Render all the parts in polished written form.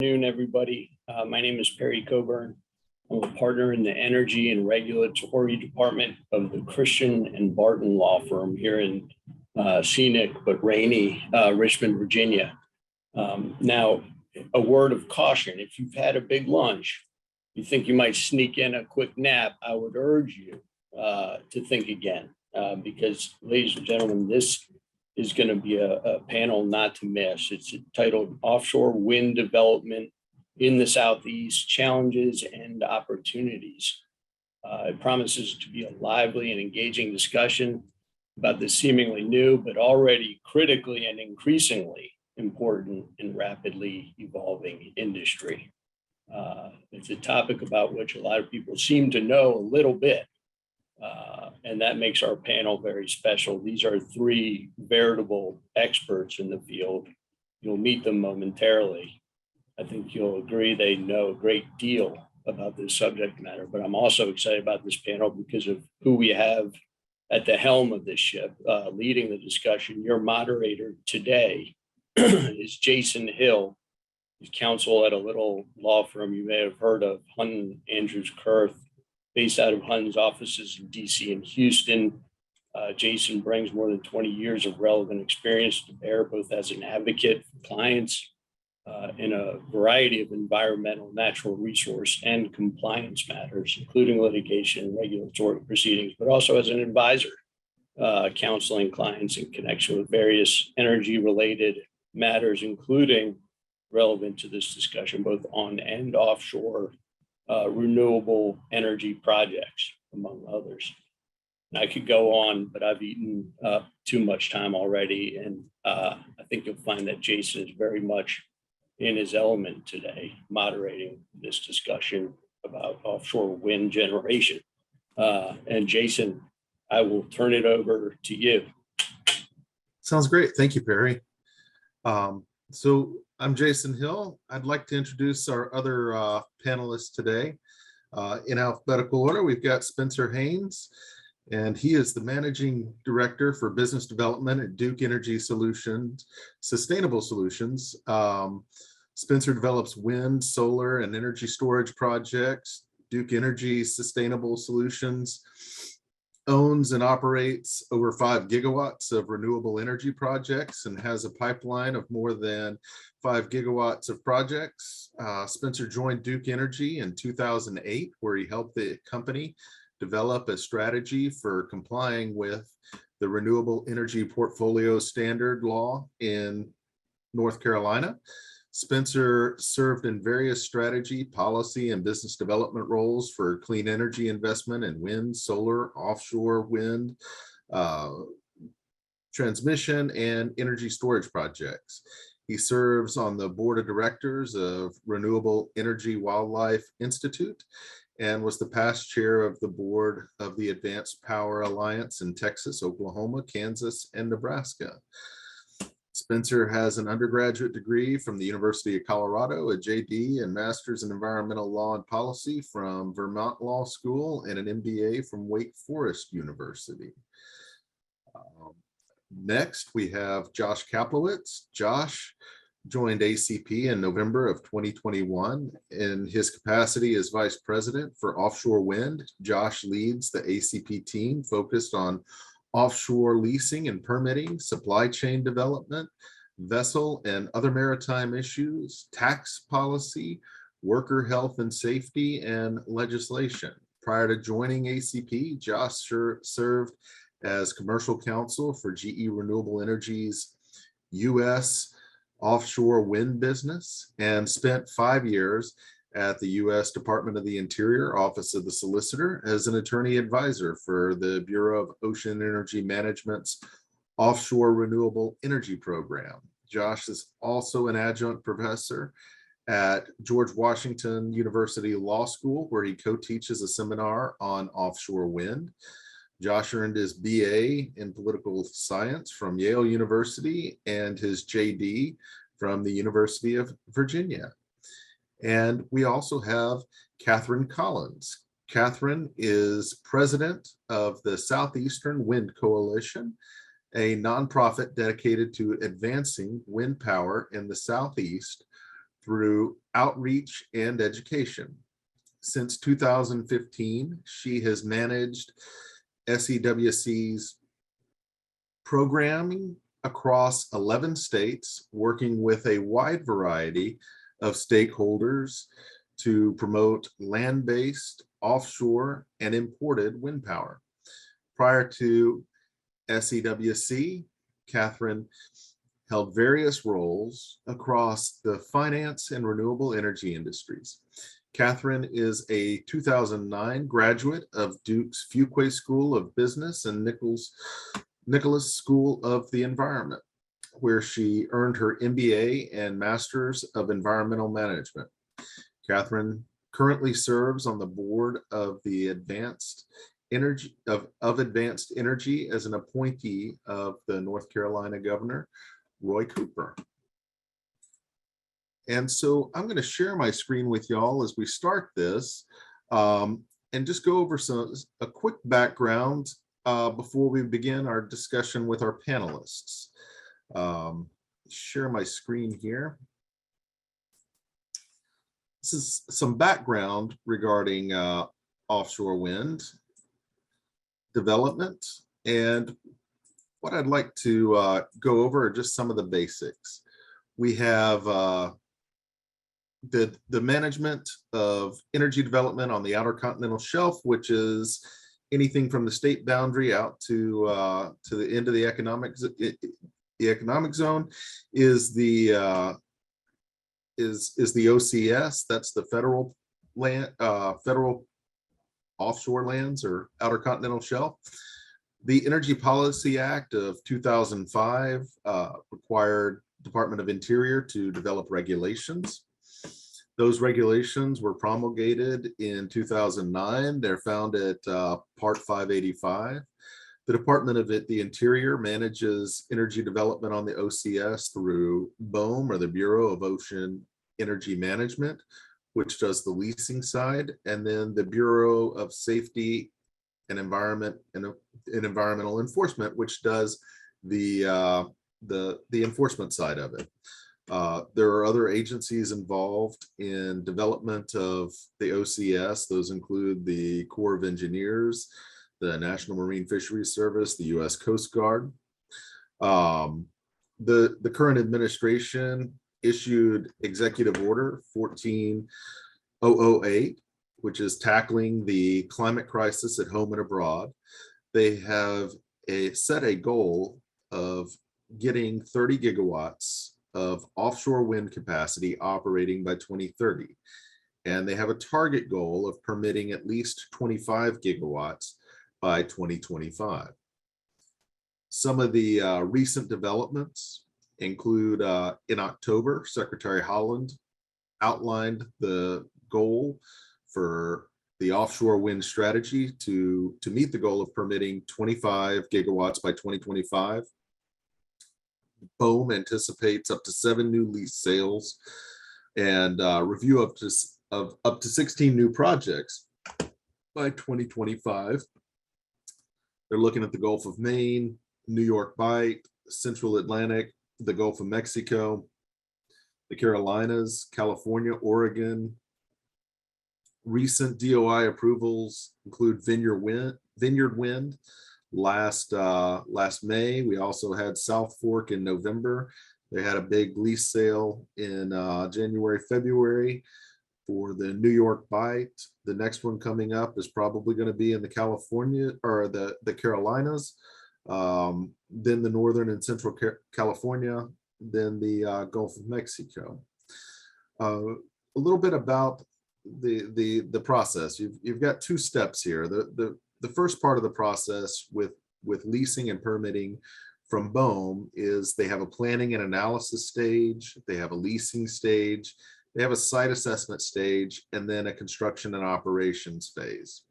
Afternoon, everybody. My name is Perry Coburn. I'm a partner in the Energy and Regulatory Department of the Christian and Barton Law Firm here in scenic but rainy Richmond, Virginia. Now, a word of caution: if you've had a big lunch, you think you might sneak in a quick nap, I would urge you to think again, because, ladies and gentlemen, this is going to be a panel not to miss. It's titled Offshore Wind Development in the Southeast, Challenges and Opportunities. It promises to be a lively and engaging discussion about this seemingly new, but already critically and increasingly important and rapidly evolving industry. It's a topic about which a lot of people seem to know a little bit. And that makes our panel very special. These are three veritable experts in the field. You'll meet them momentarily. I think you'll agree they know a great deal about this subject matter, but I'm also excited about this panel because of who we have at the helm of this ship, leading the discussion. Your moderator today is Jason Hill. He's counsel at a little law firm you may have heard of, Hunton Andrews Kurth, based out of Hunton's offices in DC and Houston. Jason brings more than 20 years of relevant experience to bear, both as an advocate for clients in a variety of environmental, natural resource, and compliance matters, including litigation and regulatory proceedings, but also as an advisor, counseling clients in connection with various energy-related matters, including relevant to this discussion, both on and offshore renewable energy projects, among others. And I could go on, but I've eaten too much time already. And I think you'll find that Jason is very much in his element today, moderating this discussion about offshore wind generation. And Jason, I will turn it over to you. Sounds great. Thank you, Perry. So I'm Jason Hill. I'd like to introduce our other panelists today. In alphabetical order, we've got Spencer Haynes, and he is the Managing Director for Business Development at Duke Energy Solutions, Sustainable Solutions. Spencer develops wind, solar, and energy storage projects. Duke Energy Sustainable Solutions owns and operates over 5 gigawatts of renewable energy projects and has a pipeline of more than 5 gigawatts of projects. Spencer joined Duke Energy in 2008, where he helped the company develop a strategy for complying with the Renewable Energy Portfolio Standard law in North Carolina. Spencer served in various strategy, policy, and business development roles for clean energy investment in wind, solar, offshore wind, transmission, and energy storage projects. He serves on the board of directors of Renewable Energy Wildlife Institute and was the past chair of the board of the Advanced Power Alliance in Texas, Oklahoma, Kansas, and Nebraska. Spencer has an undergraduate degree from the University of Colorado, a JD and Master's in Environmental Law and Policy from Vermont Law School, and an MBA from Wake Forest University. Next, we have Josh Kaplowitz. Josh joined ACP in November of 2021. In his capacity as Vice President for Offshore Wind, Josh leads the ACP team focused on offshore leasing and permitting, supply chain development, vessel and other maritime issues, tax policy, worker health and safety, and legislation. Prior to joining ACP, Josh served as commercial counsel for GE Renewable Energy's U.S. offshore wind business and spent 5 years at the U.S. Department of the Interior, Office of the Solicitor, as an attorney advisor for the Bureau of Ocean Energy Management's Offshore Renewable Energy Program. Josh is also an adjunct professor at George Washington University Law School, where he co-teaches a seminar on offshore wind. Josh earned his BA in political science from Yale University and his JD from the University of Virginia. And we also have Catherine Collins. Catherine is president of the Southeastern Wind Coalition, a nonprofit dedicated to advancing wind power in the Southeast through outreach and education. Since 2015, she has managed SEWC's programming across 11 states, working with a wide variety of stakeholders to promote land-based, offshore, and imported wind power. Prior to SEWC, Catherine held various roles across the finance and renewable energy industries. Catherine is a 2009 graduate of Duke's Fuqua School of Business and Nicholas School of the Environment, where she earned her MBA and Masters of Environmental Management. Catherine currently serves on the board of the Advanced Energy as an appointee of the North Carolina Governor, Roy Cooper. And so I'm going to share my screen with y'all as we start this, and just go over a quick background before we begin our discussion with our panelists. Share my screen here. This is some background regarding offshore wind development, and what I'd like to go over are just some of the basics. We have the management of energy development on the outer continental shelf, which is anything from the state boundary out to the end of the economic zone, is the OCS. That's the federal land, federal offshore lands or outer continental shelf. The Energy Policy Act of 2005 required Department of Interior to develop regulations. Those regulations were promulgated in 2009. They're found at Part 585. The Department of the Interior manages energy development on the OCS through BOEM, or the Bureau of Ocean Energy Management, which does the leasing side, and then the Bureau of Safety and Environmental Enforcement, which does the enforcement side of it. There are other agencies involved in development of the OCS. Those include the Corps of Engineers, the National Marine Fisheries Service, the U.S. Coast Guard. The current administration issued Executive Order 14008, which is tackling the climate crisis at home and abroad. They have set a goal of getting 30 gigawatts of offshore wind capacity operating by 2030. And they have a target goal of permitting at least 25 gigawatts by 2025. Some of the recent developments include in October, Secretary Holland outlined the goal for the offshore wind strategy to meet the goal of permitting 25 gigawatts by 2025. BOEM anticipates up to 7 new lease sales and review up to 16 new projects by 2025. They're looking at the Gulf of Maine, New York Bight, Central Atlantic, the Gulf of Mexico, the Carolinas, California, Oregon. Recent DOI approvals include Vineyard Wind last May. We also had South Fork in November. They had a big lease sale in January, February for the New York Bight. The next one coming up is probably going to be in the California or the Carolinas, then the Northern and Central California, then the Gulf of Mexico. A little bit about the process. You've got 2 steps here. The first part of the process with leasing and permitting from BOEM is they have a planning and analysis stage, they have a leasing stage, they have a site assessment stage, and then a construction and operations phase.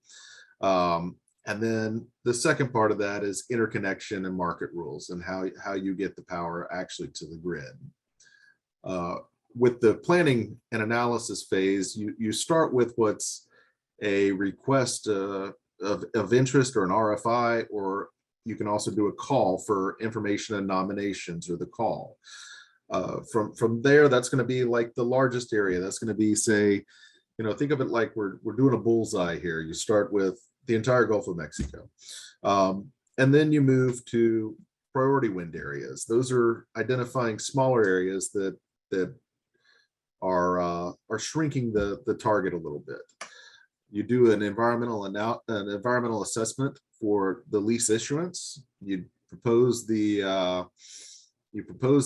And then the second part of that is interconnection and market rules and how you get the power actually to the grid. With the planning and analysis phase, you start with what's a request of interest or an RFI, or you can also do a call for information and nominations, or the call. From there, that's going to be like the largest area. That's going to be, say, think of it like we're doing a bullseye here. You start with the entire Gulf of Mexico, and then you move to priority wind areas. Those are identifying smaller areas that are shrinking the target a little bit. You do an environmental assessment for the lease issuance. You propose the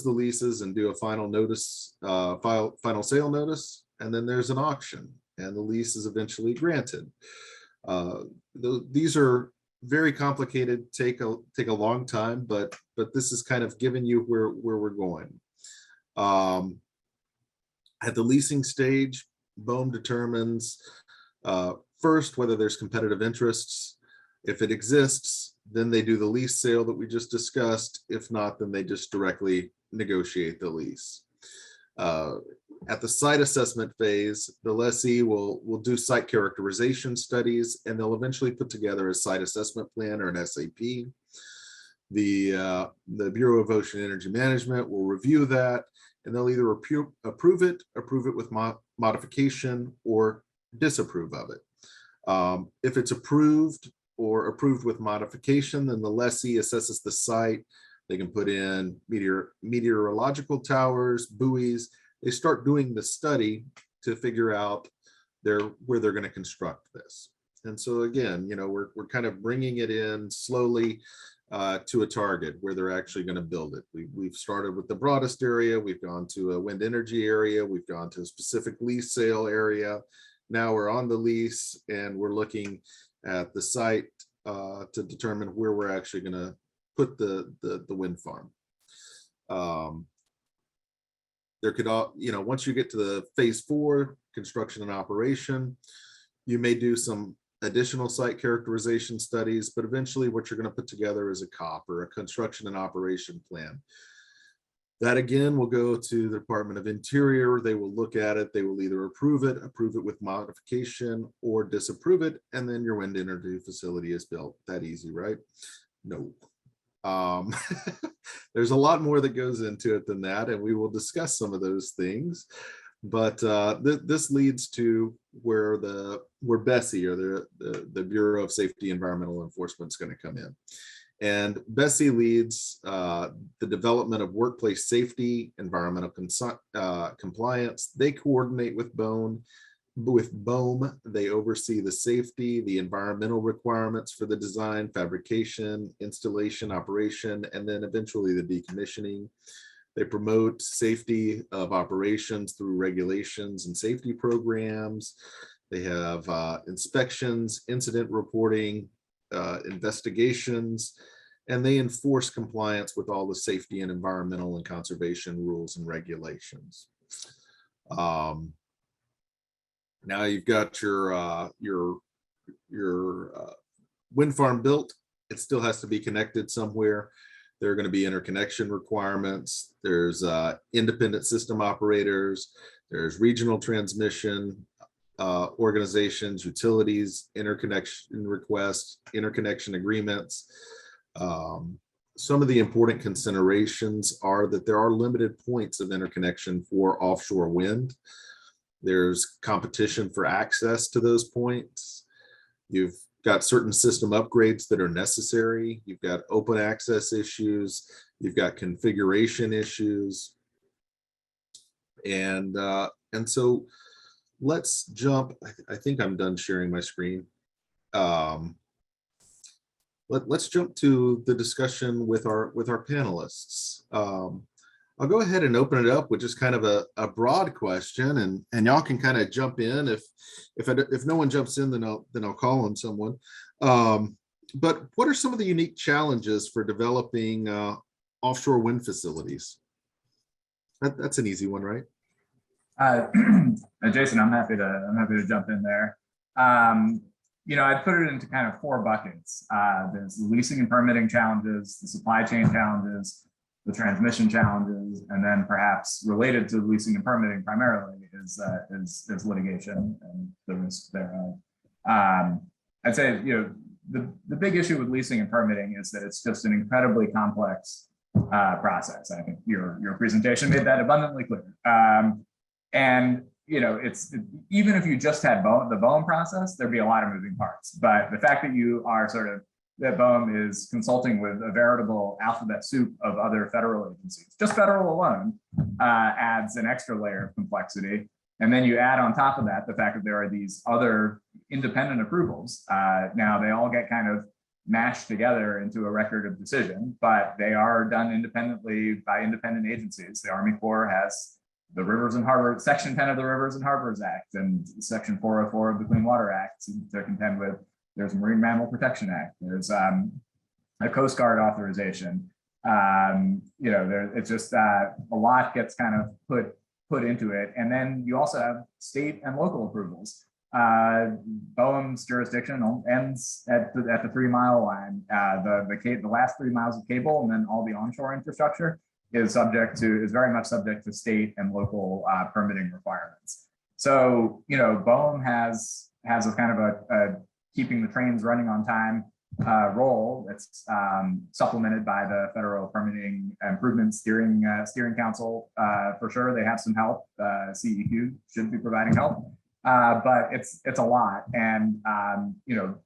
leases and do a final notice, final sale notice, and then there's an auction, and the lease is eventually granted. These are very complicated, take a long time, but this is kind of giving you where we're going. At the leasing stage, BOEM determines first whether there's competitive interests. If it exists, then they do the lease sale that we just discussed. If not, then they just directly negotiate the lease. At the site assessment phase, the lessee will do site characterization studies, and they'll eventually put together a site assessment plan, or an SAP. The Bureau of Ocean Energy Management will review that, and they'll either approve it with modification, or disapprove of it. If it's approved or approved with modification, then the lessee assesses the site. They can put in meteorological towers, buoys. They start doing the study to figure out where they're going to construct this. And so again, we're kind of bringing it in slowly to a target where they're actually going to build it. We've started with the broadest area. We've gone to a wind energy area. We've gone to a specific lease sale area. Now we're on the lease, and we're looking at the site to determine where we're actually going to put the wind farm. There could, once you get to the phase 4, construction and operation, you may do some additional site characterization studies, but eventually what you're going to put together is a COP, or a construction and operation plan. That again will go to the Department of Interior. They will look at it. They will either approve it with modification, or disapprove it, and then your wind energy facility is built. That easy, right? No. There's a lot more that goes into it than that, and we will discuss some of those things. But this leads to where BSEE, or the Bureau of Safety Environmental Enforcement, is going to come in. And BSEE leads the development of workplace safety, environmental compliance. They coordinate with BOEM. They oversee the safety, the environmental requirements for the design, fabrication, installation, operation, and then eventually the decommissioning. They promote safety of operations through regulations and safety programs. They have inspections, incident reporting, investigations, and they enforce compliance with all the safety and environmental and conservation rules and regulations. Now you've got your wind farm built. It still has to be connected somewhere. There are going to be interconnection requirements. There's independent system operators. There's regional transmission organizations, utilities, interconnection requests, interconnection agreements. Some of the important considerations are that there are limited points of interconnection for offshore wind. There's competition for access to those points. You've got certain system upgrades that are necessary. You've got open access issues. You've got configuration issues. And so let's jump. I think I'm done sharing my screen. Let's jump to the discussion with our panelists. I'll go ahead and open it up with just kind of a broad question, and y'all can kind of jump in. If no one jumps in, then I'll call on someone. But what are some of the unique challenges for developing offshore wind facilities? That's an easy one, right? Jason, I'm happy to jump in there. I'd put it into kind of 4 buckets. There's the leasing and permitting challenges, the supply chain challenges, the transmission challenges, and then perhaps related to leasing and permitting primarily is litigation and the risk thereof. I'd say the big issue with leasing and permitting is that it's just an incredibly complex process. I think your presentation made that abundantly clear. And you know, even if you just had the BOEM process, there'd be a lot of moving parts. But the fact that you are that BOEM is consulting with a veritable alphabet soup of other federal agencies, just federal alone, adds an extra layer of complexity. And then you add on top of that the fact that there are these other independent approvals. Now they all get kind of mashed together into a record of decision, but they are done independently by independent agencies. The Army Corps has the Rivers and Harbors, Section 10 of the Rivers and Harbors Act and Section 404 of the Clean Water Act to contend with. There's a Marine Mammal Protection Act. There's a Coast Guard authorization. You know, it's just a lot gets kind of put into it. And then you also have state and local approvals. BOEM's jurisdiction ends at the 3 mile line. The last 3 miles of cable and then all the onshore infrastructure is very much subject to state and local permitting requirements. So, you know, BOEM has a kind of a keeping the trains running on time role that's supplemented by the Federal Permitting Improvement Steering Council. For sure, they have some help. CEQ should be providing help, but it's a lot. And you know,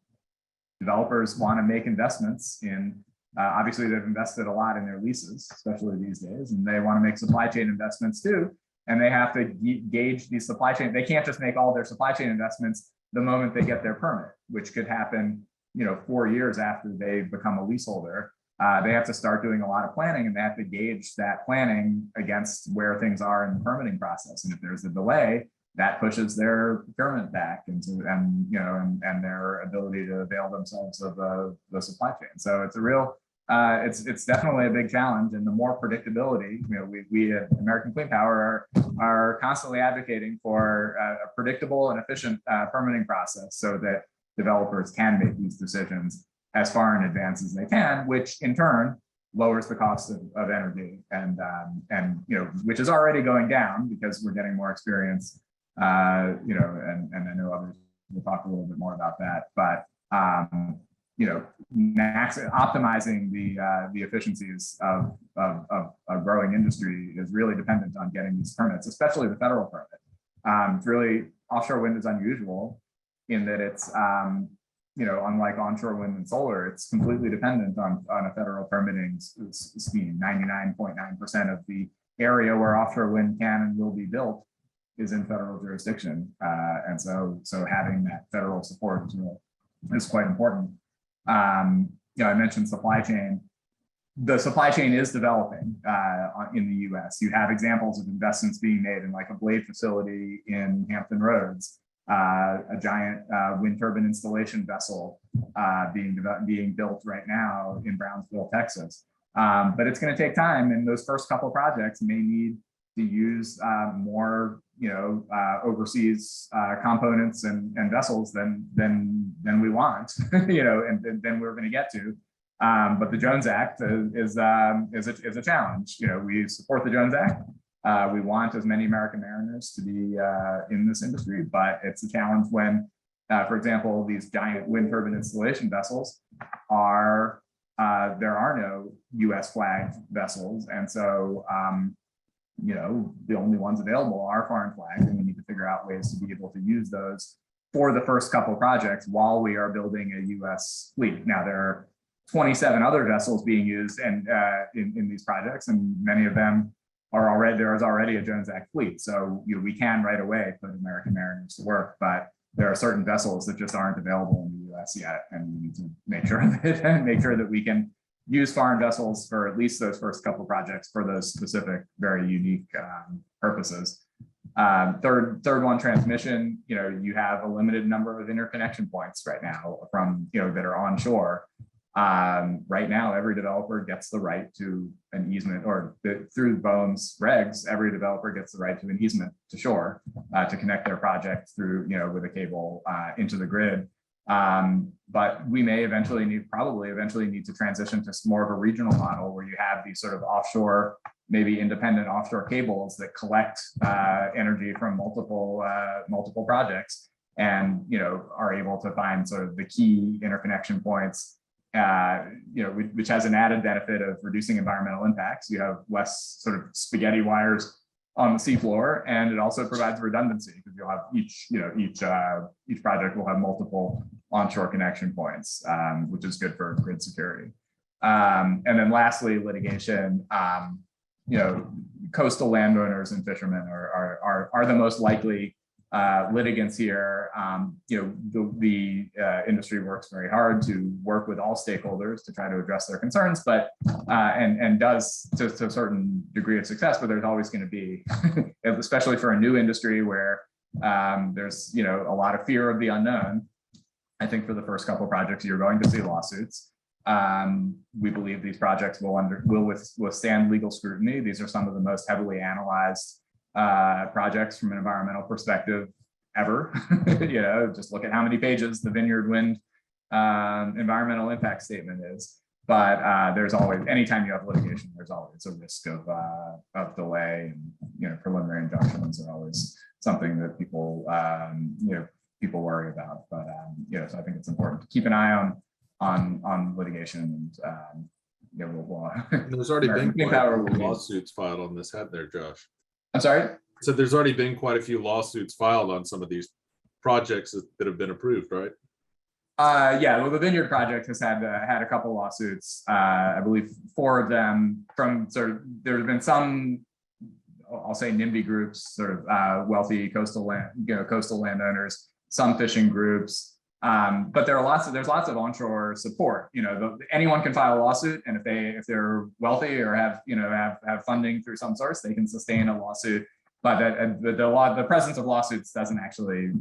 developers want to make investments in. Obviously, they've invested a lot in their leases, especially these days, and they want to make supply chain investments too. And they have to gauge these supply chain. They can't just make all their supply chain investments the moment they get their permit, which could happen, you know, 4 years after they become a leaseholder. They have to start doing a lot of planning, and they have to gauge that planning against where things are in the permitting process. And if there's a delay, that pushes their procurement back into and their ability to avail themselves of the supply chain. So it's a real it's definitely a big challenge, and the more predictability, you know, we at American Clean Power are constantly advocating for a predictable and efficient permitting process so that developers can make these decisions as far in advance as they can, which in turn lowers the cost of energy and you know, which is already going down because we're getting more experience, you know, and I know others will talk a little bit more about that, but you know, optimizing the efficiencies of a growing industry is really dependent on getting these permits, especially the federal permit. It's really, offshore wind is unusual in that it's, you know, unlike onshore wind and solar, it's completely dependent on a federal permitting scheme. 99.9% of the area where offshore wind can and will be built is in federal jurisdiction. And so having that federal support is quite important. You know, I mentioned supply chain. The supply chain is developing in the US. You have examples of investments being made in like a blade facility in Hampton Roads, a giant wind turbine installation vessel being built right now in Brownsville, Texas. But it's going to take time, and those first couple of projects may need to use more, you know, overseas components and vessels than we want, you know, and then we're going to get to. But the Jones Act is a challenge. You know, we support the Jones Act. We want as many American mariners to be in this industry, but it's a challenge when, for example, these giant wind turbine installation vessels are there are no U.S. flagged vessels, and so you know, the only ones available are foreign flagged, and we need to figure out ways to be able to use those for the first couple of projects while we are building a U.S. fleet. Now, there are 27 other vessels being used and in these projects, and many of them are already, there is already a Jones Act fleet. So, you know, we can right away put American mariners to work, but there are certain vessels that just aren't available in the U.S. yet, and we need to make sure that we can use foreign vessels for at least those first couple of projects for those specific, very unique purposes. Third one, transmission. You know, you have a limited number of interconnection points right now from, you know, that are onshore. Right now, every developer gets the right to an easement, or through BOEM's regs, every developer gets the right to an easement to shore to connect their project through, you know, with a cable into the grid. But we may probably eventually need to transition to more of a regional model where you have these sort of offshore, maybe independent offshore cables that collect energy from multiple projects, and, you know, are able to find sort of the key interconnection points which has an added benefit of reducing environmental impacts. You have less sort of spaghetti wires on the seafloor, and it also provides redundancy because you'll have each project will have multiple onshore connection points, which is good for grid security. And then lastly, litigation. Coastal landowners and fishermen are the most likely litigants here. The industry works very hard to work with all stakeholders to try to address their concerns, but and does to a certain degree of success. But there's always going to be, especially for a new industry where there's a lot of fear of the unknown. I think for the first couple of projects, you're going to see lawsuits. We believe these projects will withstand legal scrutiny. These are some of the most heavily analyzed projects from an environmental perspective ever. Just look at how many pages the Vineyard Wind environmental impact statement is. But there's always, anytime you have litigation, there's always a risk of delay, and preliminary injunctions are always something that people worry about. But so I think it's important to keep an eye on litigation, and there's already been quite a few lawsuits filed on this, hadn't there, Josh? I'm sorry? So there's already been quite a few lawsuits filed on some of these projects that have been approved, right? Well, the Vineyard project has had a couple lawsuits. I believe 4 of them from there have been some, I'll say NIMBY groups, wealthy coastal landowners, some fishing groups. But there's lots of onshore support. Anyone can file a lawsuit, and if they're wealthy or have funding through some source, they can sustain a lawsuit. But the presence of lawsuits doesn't actually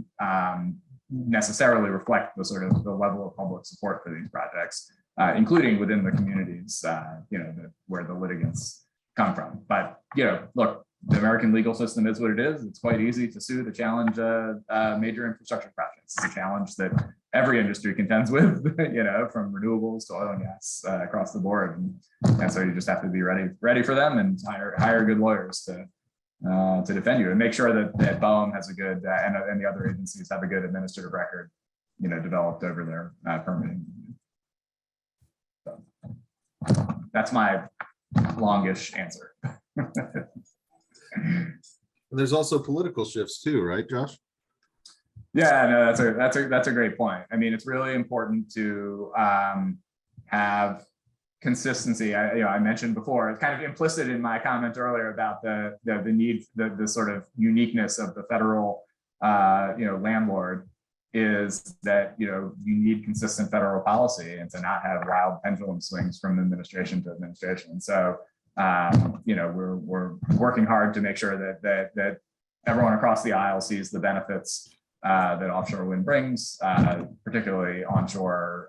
necessarily reflect the level of public support for these projects, including within the communities where the litigants come from. But look, the American legal system is what it is. It's quite easy to sue to challenge major infrastructure projects. It's a challenge that every industry contends with, from renewables to oil and gas across the board. And so you just have to be ready for them, and hire good lawyers to defend you, and make sure that BOEM has a good and the other agencies have a good administrative record, developed over their permitting. So that's my longish answer. And there's also political shifts too, right, Josh? Yeah, no, that's a great point. I mean, it's really important to have consistency. I mentioned before, it's kind of implicit in my comment earlier about the need, the sort of uniqueness of the federal landlord, is that you need consistent federal policy, and to not have wild pendulum swings from administration to administration. So we're working hard to make sure that everyone across the aisle sees the benefits that offshore wind brings, particularly onshore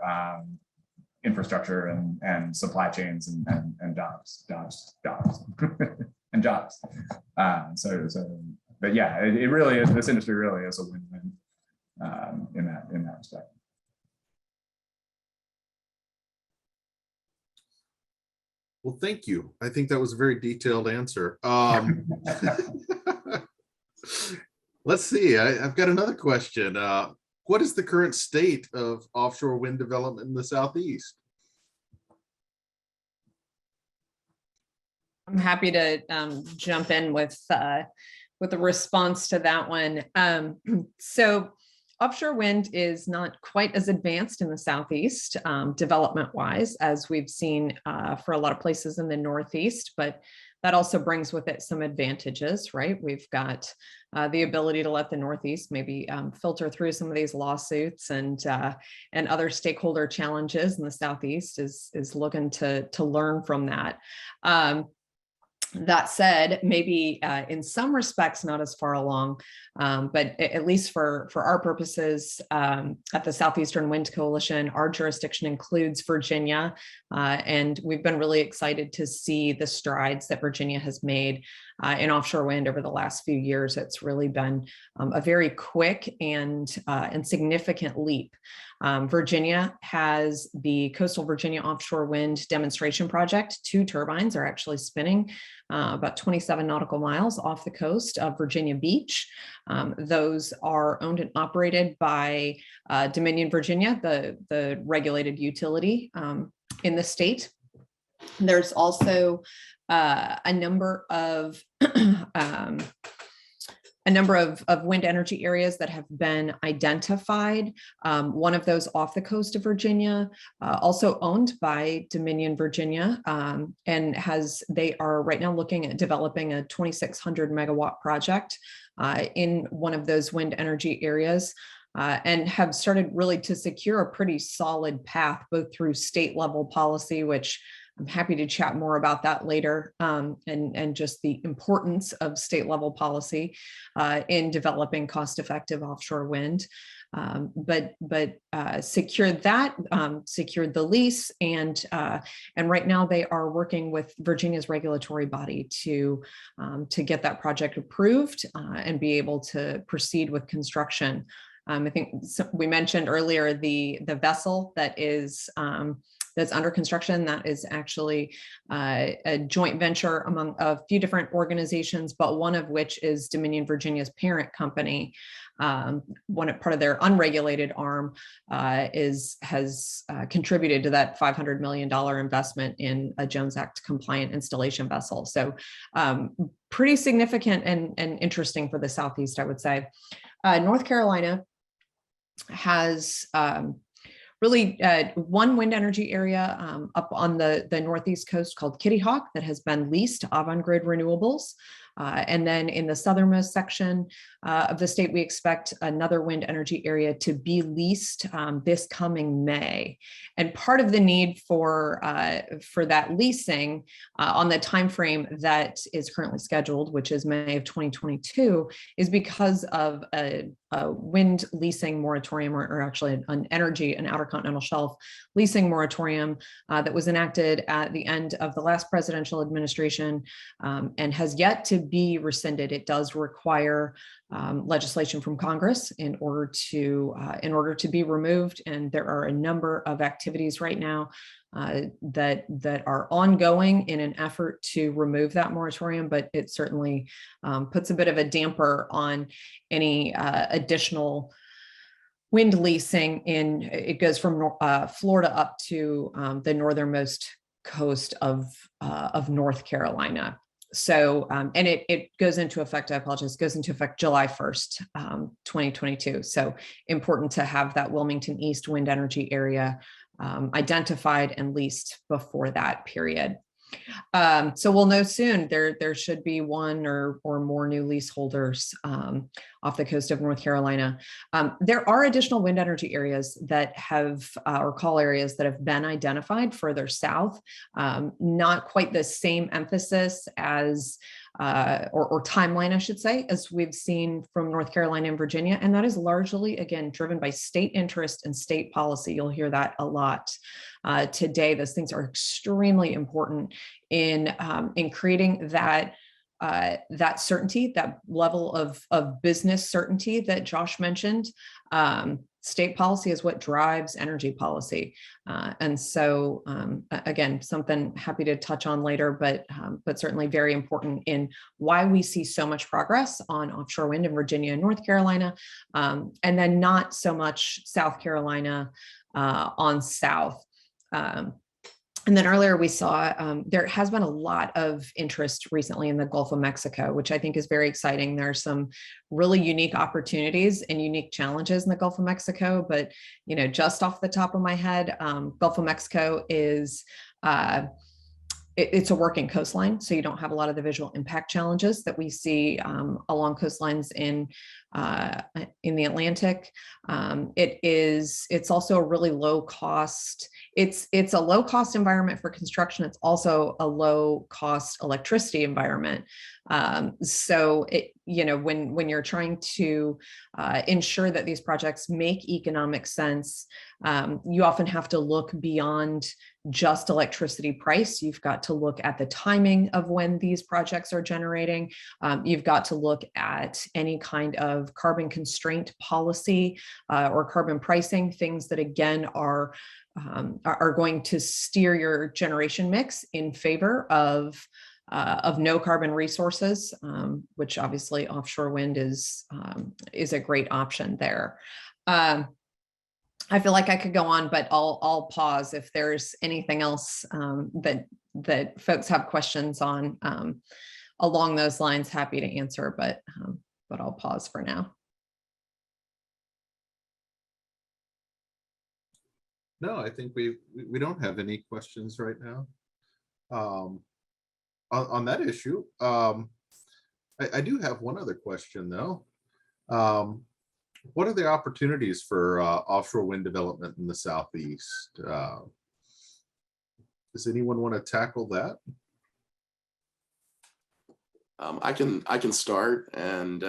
infrastructure and supply chains and jobs and jobs. But yeah, it really is. This industry really is a win-win in that respect. Well, thank you. I think that was a very detailed answer. Let's see. I've got another question. What is the current state of offshore wind development in the Southeast? I'm happy to jump in with a response to that one. So offshore wind is not quite as advanced in the Southeast development-wise as we've seen for a lot of places in the Northeast, but that also brings with it some advantages, right? We've got the ability to let the Northeast maybe filter through some of these lawsuits and other stakeholder challenges, and the Southeast is looking to learn from that. That said, maybe in some respects not as far along, but at least for our purposes at the Southeastern Wind Coalition, our jurisdiction includes Virginia, and we've been really excited to see the strides that Virginia has made in offshore wind over the last few years. It's really been a very quick and significant leap. Virginia has the Coastal Virginia Offshore Wind Demonstration Project. 2 turbines are actually spinning about 27 nautical miles off the coast of Virginia Beach. Those are owned and operated by Dominion Virginia, the regulated utility in the state. There's also a number of wind energy areas that have been identified. One of those off the coast of Virginia, also owned by Dominion Virginia, and they are right now looking at developing a 2,600 megawatt project in one of those wind energy areas. And have started really to secure a pretty solid path, both through state level policy, which I'm happy to chat more about that later, and just the importance of state level policy in developing cost-effective offshore wind. But secured that, secured the lease, and right now they are working with Virginia's regulatory body to get that project approved and be able to proceed with construction. I think we mentioned earlier the vessel that is that's under construction. That is actually a joint venture among a few different organizations, but one of which is Dominion Virginia's parent company. Part of their unregulated arm has contributed to that $500 million investment in a Jones Act compliant installation vessel. So pretty significant and interesting for the Southeast, I would say. North Carolina has really one wind energy area up on the northeast coast called Kitty Hawk that has been leased to Avangrid Renewables. And then in the southernmost section of the state, we expect another wind energy area to be leased this coming May. And part of the need for that leasing on the timeframe that is currently scheduled, which is May of 2022, is because of a wind leasing moratorium, or actually an outer continental shelf leasing moratorium that was enacted at the end of the last presidential administration and has yet to be rescinded. It does require legislation from Congress in order to be removed, and there are a number of activities right now that are ongoing in an effort to remove that moratorium, but it certainly puts a bit of a damper on any additional wind leasing. It goes from Florida up to the northernmost coast of North Carolina. So, and it goes into effect, I apologize, goes into effect July 1st, 2022. So important to have that Wilmington East wind energy area identified and leased before that period. So we'll know soon. There should be one or more new leaseholders off the coast of North Carolina. There are additional wind energy areas that have, or call areas that have been identified further south. Not quite the same emphasis as or timeline, I should say, as we've seen from North Carolina and Virginia. And that is largely, again, driven by state interest and state policy. You'll hear that a lot today. Those things are extremely important in creating that certainty, that level of business certainty that Josh mentioned. State policy is what drives energy policy. And so, again, something happy to touch on later, but certainly very important in why we see so much progress on offshore wind in Virginia and North Carolina, and then not so much South Carolina on south. And then earlier we saw there has been a lot of interest recently in the Gulf of Mexico, which I think is very exciting. There are some really unique opportunities and unique challenges in the Gulf of Mexico, but just off the top of my head, Gulf of Mexico is it's a working coastline, so you don't have a lot of the visual impact challenges that we see along coastlines in the Atlantic. It's also a really low cost. It's a low cost environment for construction. It's also a low cost electricity environment. So when you're trying to ensure that these projects make economic sense, you often have to look beyond just electricity price. You've got to look at the timing of when these projects are generating. You've got to look at any kind of carbon constraint policy or carbon pricing, things that again are going to steer your generation mix in favor of no carbon resources, which obviously offshore wind is a great option there. I feel like I could go on, but I'll pause if there's anything else that folks have questions on along those lines. Happy to answer, but I'll pause for now. No, I think we don't have any questions right now. On that issue, I do have one other question though. What are the opportunities for offshore wind development in the Southeast? Does anyone want to tackle that? I can start, and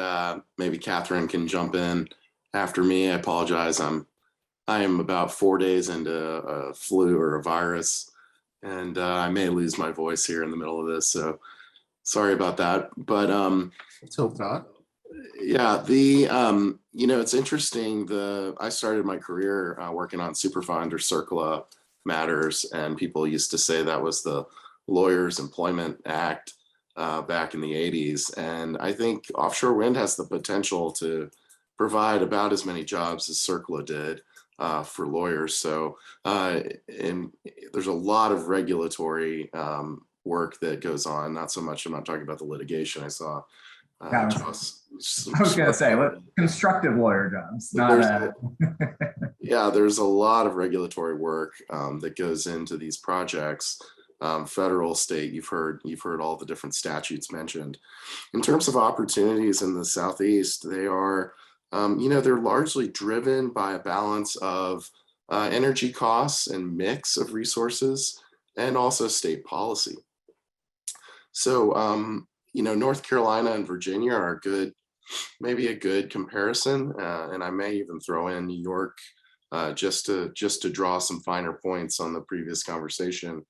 maybe Catherine can jump in after me. I apologize. I am about 4 days into a flu or a virus, and I may lose my voice here in the middle of this. So sorry about that. But Let's hope not. yeah, it's interesting. I started my career working on Superfund or CERCLA matters, and people used to say that was the Lawyers Employment Act back in the 80s. And I think offshore wind has the potential to provide about as many jobs as CERCLA did for lawyers. So and there's a lot of regulatory work that goes on. Not so much, I'm not talking about the litigation. I saw I was going to say, constructive lawyer jobs. Yeah, there's a lot of regulatory work that goes into these projects, federal, state. You've heard all the different statutes mentioned. In terms of opportunities in the Southeast, they are, they're largely driven by a balance of energy costs and mix of resources, and also state policy. So, North Carolina and Virginia are maybe a good comparison, and I may even throw in New York just to draw some finer points on the previous conversation.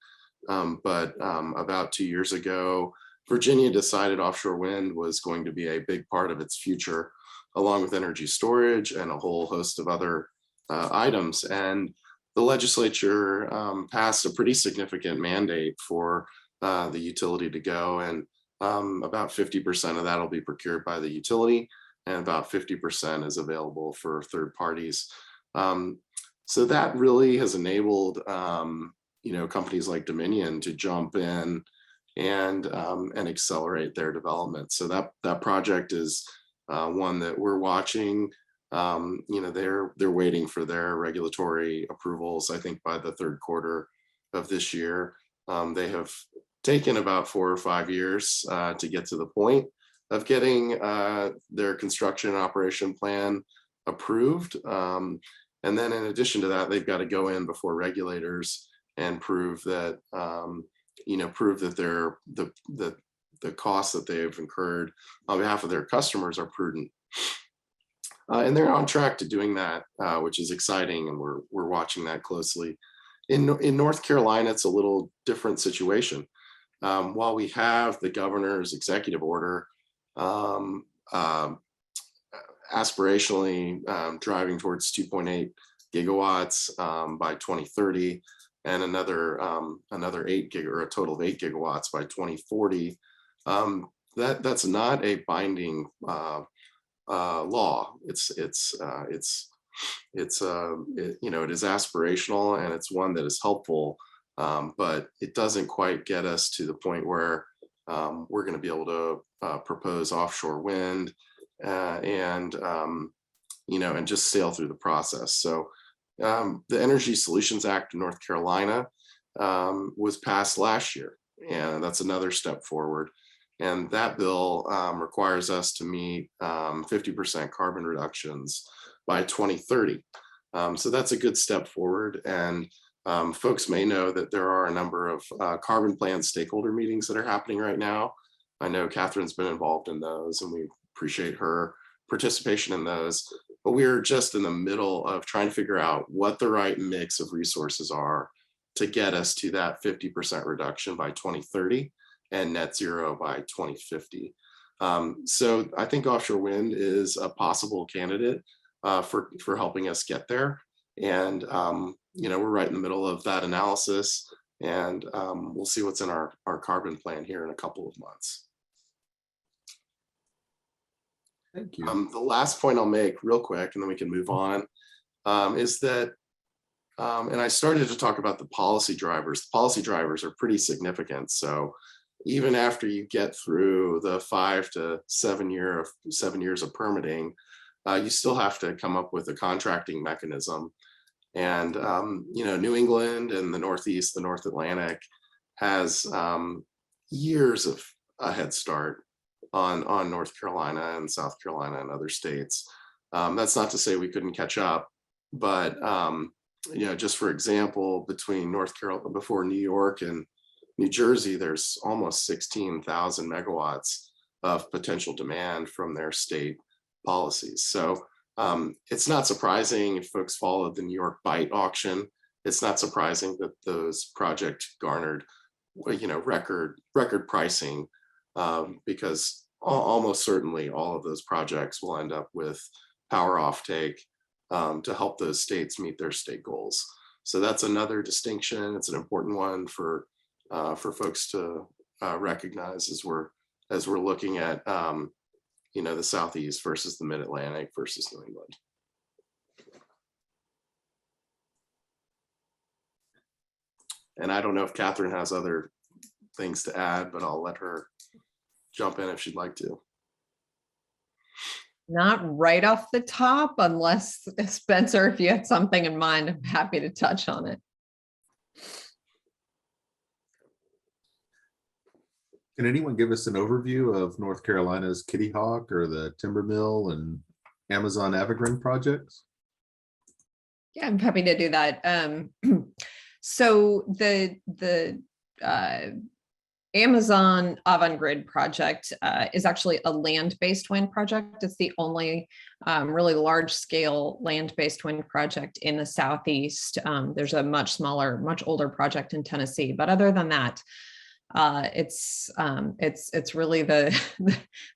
But about 2 years ago, Virginia decided offshore wind was going to be a big part of its future, along with energy storage and a whole host of other items. And the legislature passed a pretty significant mandate for the utility to go, and about 50% of that will be procured by the utility, and about 50% is available for third parties. So that really has enabled companies like Dominion to jump in and accelerate their development. So that project is one that we're watching. They're waiting for their regulatory approvals. I think by the third quarter of this year. They have taken about 4 or 5 years to get to the point of getting their construction and operation plan approved. And then in addition to that, they've got to go in before regulators and prove that the costs that they've incurred on behalf of their customers are prudent. And they're on track to doing that, which is exciting, and we're watching that closely. In North Carolina, it's a little different situation. While we have the governor's executive order aspirationally driving towards 2.8 gigawatts by 2030, and another 8 gig, or a total of 8 gigawatts by 2040, that's not a binding law. It is aspirational, and it's one that is helpful, but it doesn't quite get us to the point where we're going to be able to propose offshore wind and just sail through the process. So the Energy Solutions Act of North Carolina was passed last year, and that's another step forward. And that bill requires us to meet 50% carbon reductions by 2030. So that's a good step forward. And folks may know that there are a number of carbon plan stakeholder meetings that are happening right now. I know Catherine's been involved in those, and we appreciate her participation in those. But we're just in the middle of trying to figure out what the right mix of resources are to get us to that 50% reduction by 2030 and net zero by 2050. So I think offshore wind is a possible candidate for helping us get there. And, we're right in the middle of that analysis, and we'll see what's in our carbon plan here in a couple of months. Thank you. The last point I'll make real quick, and then we can move on, is that, and I started to talk about the policy drivers. The policy drivers are pretty significant. So even after you get through the 5 to 7 years of permitting, you still have to come up with a contracting mechanism. And, New England and the Northeast, the North Atlantic has years of a head start on North Carolina and South Carolina and other states. That's not to say we couldn't catch up, but, just for example, between North Carolina, before New York and New Jersey, there's almost 16,000 megawatts of potential demand from their state policies. So it's not surprising if folks followed the New York Bight auction. It's not surprising that those projects garnered, record pricing, because almost certainly all of those projects will end up with power offtake to help those states meet their state goals. So that's another distinction. It's an important one for folks to recognize as we're looking at the Southeast versus the Mid-Atlantic versus New England. And I don't know if Catherine has other things to add, but I'll let her jump in if she'd like to. Not right off the top, unless Spencer, if you had something in mind, I'm happy to touch on it. Can anyone give us an overview of North Carolina's Kitty Hawk or the Timber Mill and Amazon Evergreen projects? Yeah, I'm happy to do that. So the Amazon Avangrid project is actually a land-based wind project. It's the only really large-scale land-based wind project in the Southeast. There's a much smaller, much older project in Tennessee, but other than that, it's really the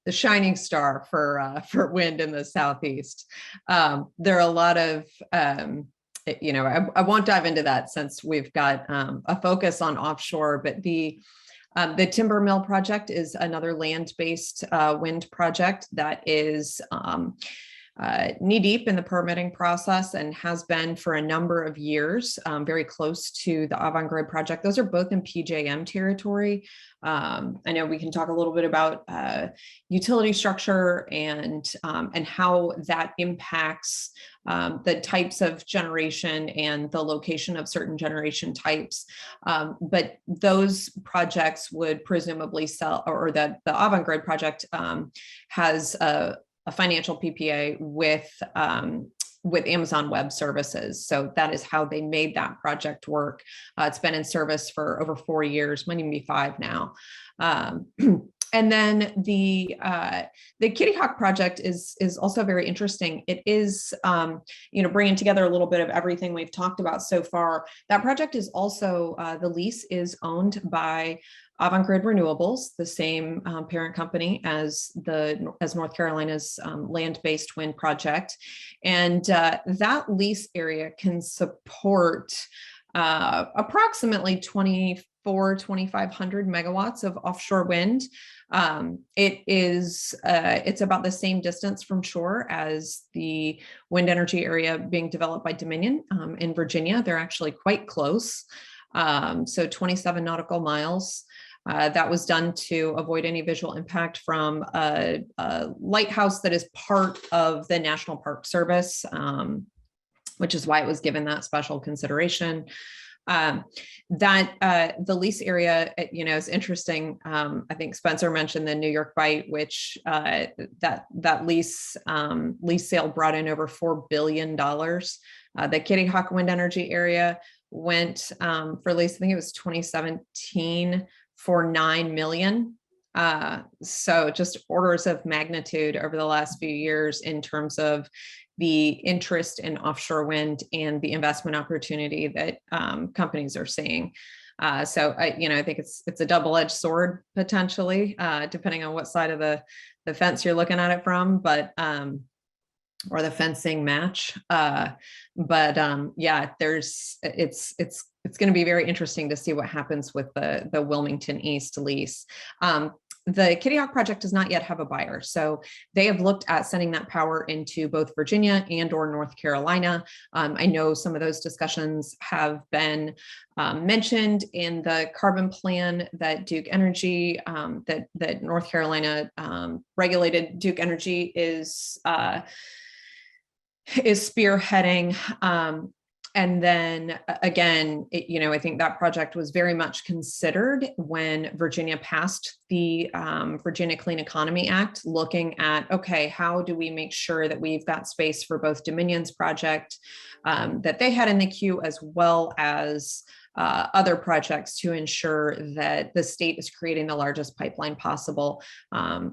shining star for wind in the Southeast. There are a lot of I won't dive into that since we've got a focus on offshore, but the Timber Mill project is another land-based wind project that is knee-deep in the permitting process and has been for a number of years, very close to the Avangrid project. Those are both in PJM territory. I know we can talk a little bit about utility structure and how that impacts the types of generation and the location of certain generation types. But those projects would presumably sell, or that the Avangrid project has a financial PPA with Amazon Web Services. So that is how they made that project work. It's been in service for over 4 years, might even be 5 now. And then the Kitty Hawk project is also very interesting. It is, bringing together a little bit of everything we've talked about so far. That project is also, the lease is owned by Avangrid Renewables, the same parent company as North Carolina's land-based wind project. And that lease area can support approximately 2,500 megawatts of offshore wind. It's about the same distance from shore as the wind energy area being developed by Dominion in Virginia. They're actually quite close. So 27 nautical miles. That was done to avoid any visual impact from a lighthouse that is part of the National Park Service, which is why it was given that special consideration. The lease area, is interesting. I think Spencer mentioned the New York Bight, which that lease sale brought in over $4 billion. The Kitty Hawk wind energy area went for lease, I think it was 2017, for $9 million. So just orders of magnitude over the last few years in terms of the interest in offshore wind and the investment opportunity that companies are seeing. So I think it's a double-edged sword potentially, depending on what side of the fence you're looking at it from, but or the fencing match. Yeah, it's going to be very interesting to see what happens with the Wilmington East lease. The Kitty Hawk project does not yet have a buyer, so they have looked at sending that power into both Virginia and or North Carolina. I know some of those discussions have been mentioned in the carbon plan that Duke Energy, that North Carolina regulated Duke Energy is spearheading. And then again, I think that project was very much considered when Virginia passed the Virginia Clean Economy Act, looking at, okay, how do we make sure that we've got space for both Dominion's project that they had in the queue, as well as other projects, to ensure that the state is creating the largest pipeline possible,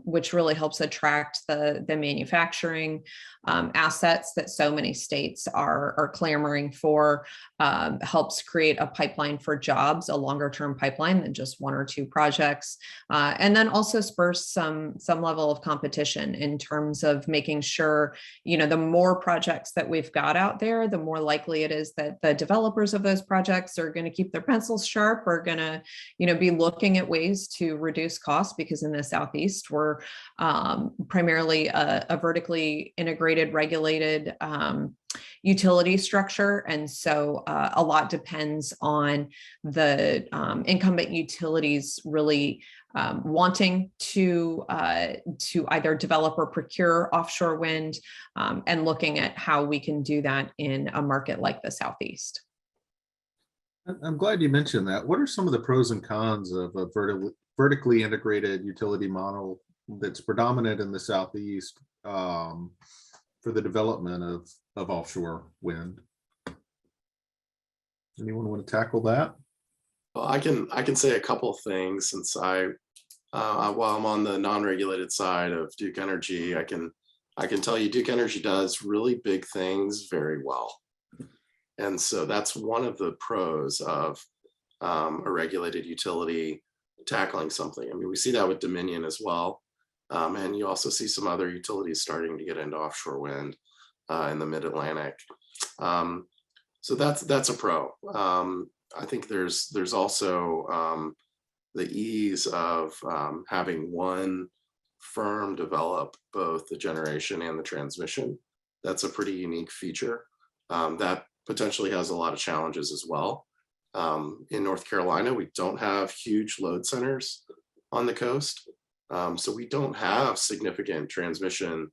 which really helps attract the manufacturing assets that so many states are clamoring for, helps create a pipeline for jobs, a longer term pipeline than just one or two projects, and then also spurs some level of competition in terms of making sure, the more projects that we've got out there, the more likely it is that the developers of those projects are going to keep their pencils sharp, are going to, be looking at ways to reduce costs, because in the Southeast, we're primarily a vertically integrated, regulated utility structure. And so a lot depends on the incumbent utilities really wanting to either develop or procure offshore wind, and looking at how we can do that in a market like the Southeast. I'm glad you mentioned that. What are some of the pros and cons of a vertically integrated utility model that's predominant in the Southeast for the development of offshore wind? Anyone want to tackle that? Well, I can say a couple of things, since while I'm on the non-regulated side of Duke Energy, I can tell you Duke Energy does really big things very well. And so that's one of the pros of a regulated utility tackling something. I mean, we see that with Dominion as well. And you also see some other utilities starting to get into offshore wind in the mid-Atlantic. So that's a pro. I think there's also the ease of having one firm develop both the generation and the transmission. That's a pretty unique feature that potentially has a lot of challenges as well. In North Carolina, we don't have huge load centers on the coast. So we don't have significant transmission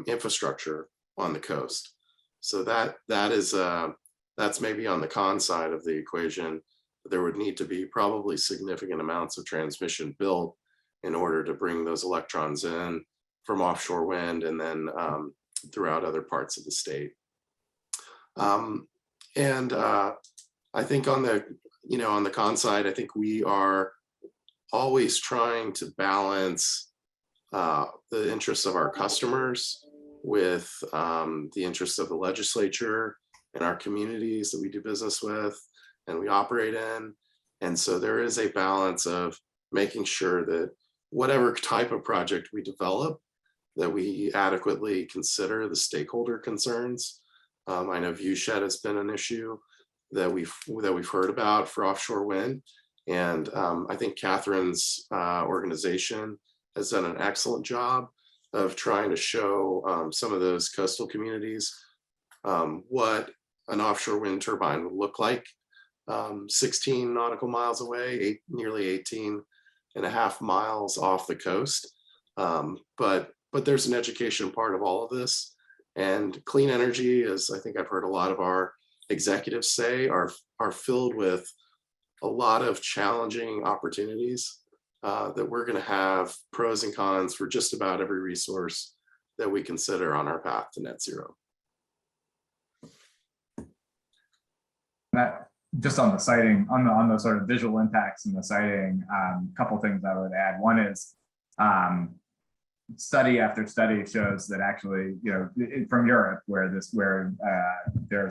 infrastructure on the coast. So that's maybe on the con side of the equation. There would need to be probably significant amounts of transmission built in order to bring those electrons in from offshore wind and then throughout other parts of the state. I think on the con side, I think we are always trying to balance the interests of our customers with the interests of the legislature and our communities that we do business with and we operate in. And so there is a balance of making sure that whatever type of project we develop, that we adequately consider the stakeholder concerns. I know viewshed has been an issue that we've heard about for offshore wind. And I think Catherine's organization has done an excellent job of trying to show some of those coastal communities what an offshore wind turbine would look like 16 nautical miles away, nearly 18 and a half miles off the coast. But there's an education part of all of this. And clean energy, as I think I've heard a lot of our executives say are filled with a lot of challenging opportunities that we're going to have pros and cons for just about every resource that we consider on our path to net zero. That, just on the siting, on the sort of visual impacts and the siting, a couple things I would add. One is study after study shows that actually, from Europe, where there's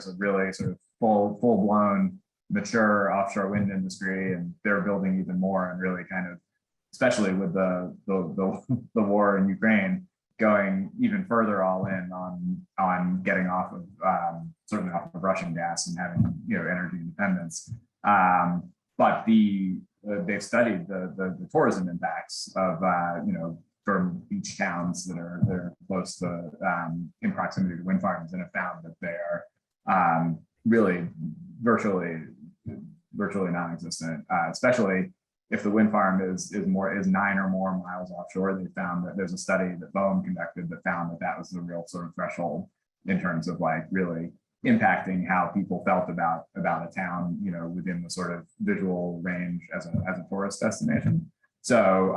a really sort of full blown mature offshore wind industry, and they're building even more, and really kind of, especially with the war in Ukraine, going even further all in on getting off of certainly off of Russian gas and having energy independence. But they've studied the tourism impacts of from beach towns that are close to in proximity to wind farms, and have found that they are really virtually non-existent, especially if the wind farm is 9 or more miles offshore. They found that there's a study that Boehm conducted that found that was the real sort of threshold in terms of like really impacting how people felt about a town, within the sort of visual range as a tourist destination. So,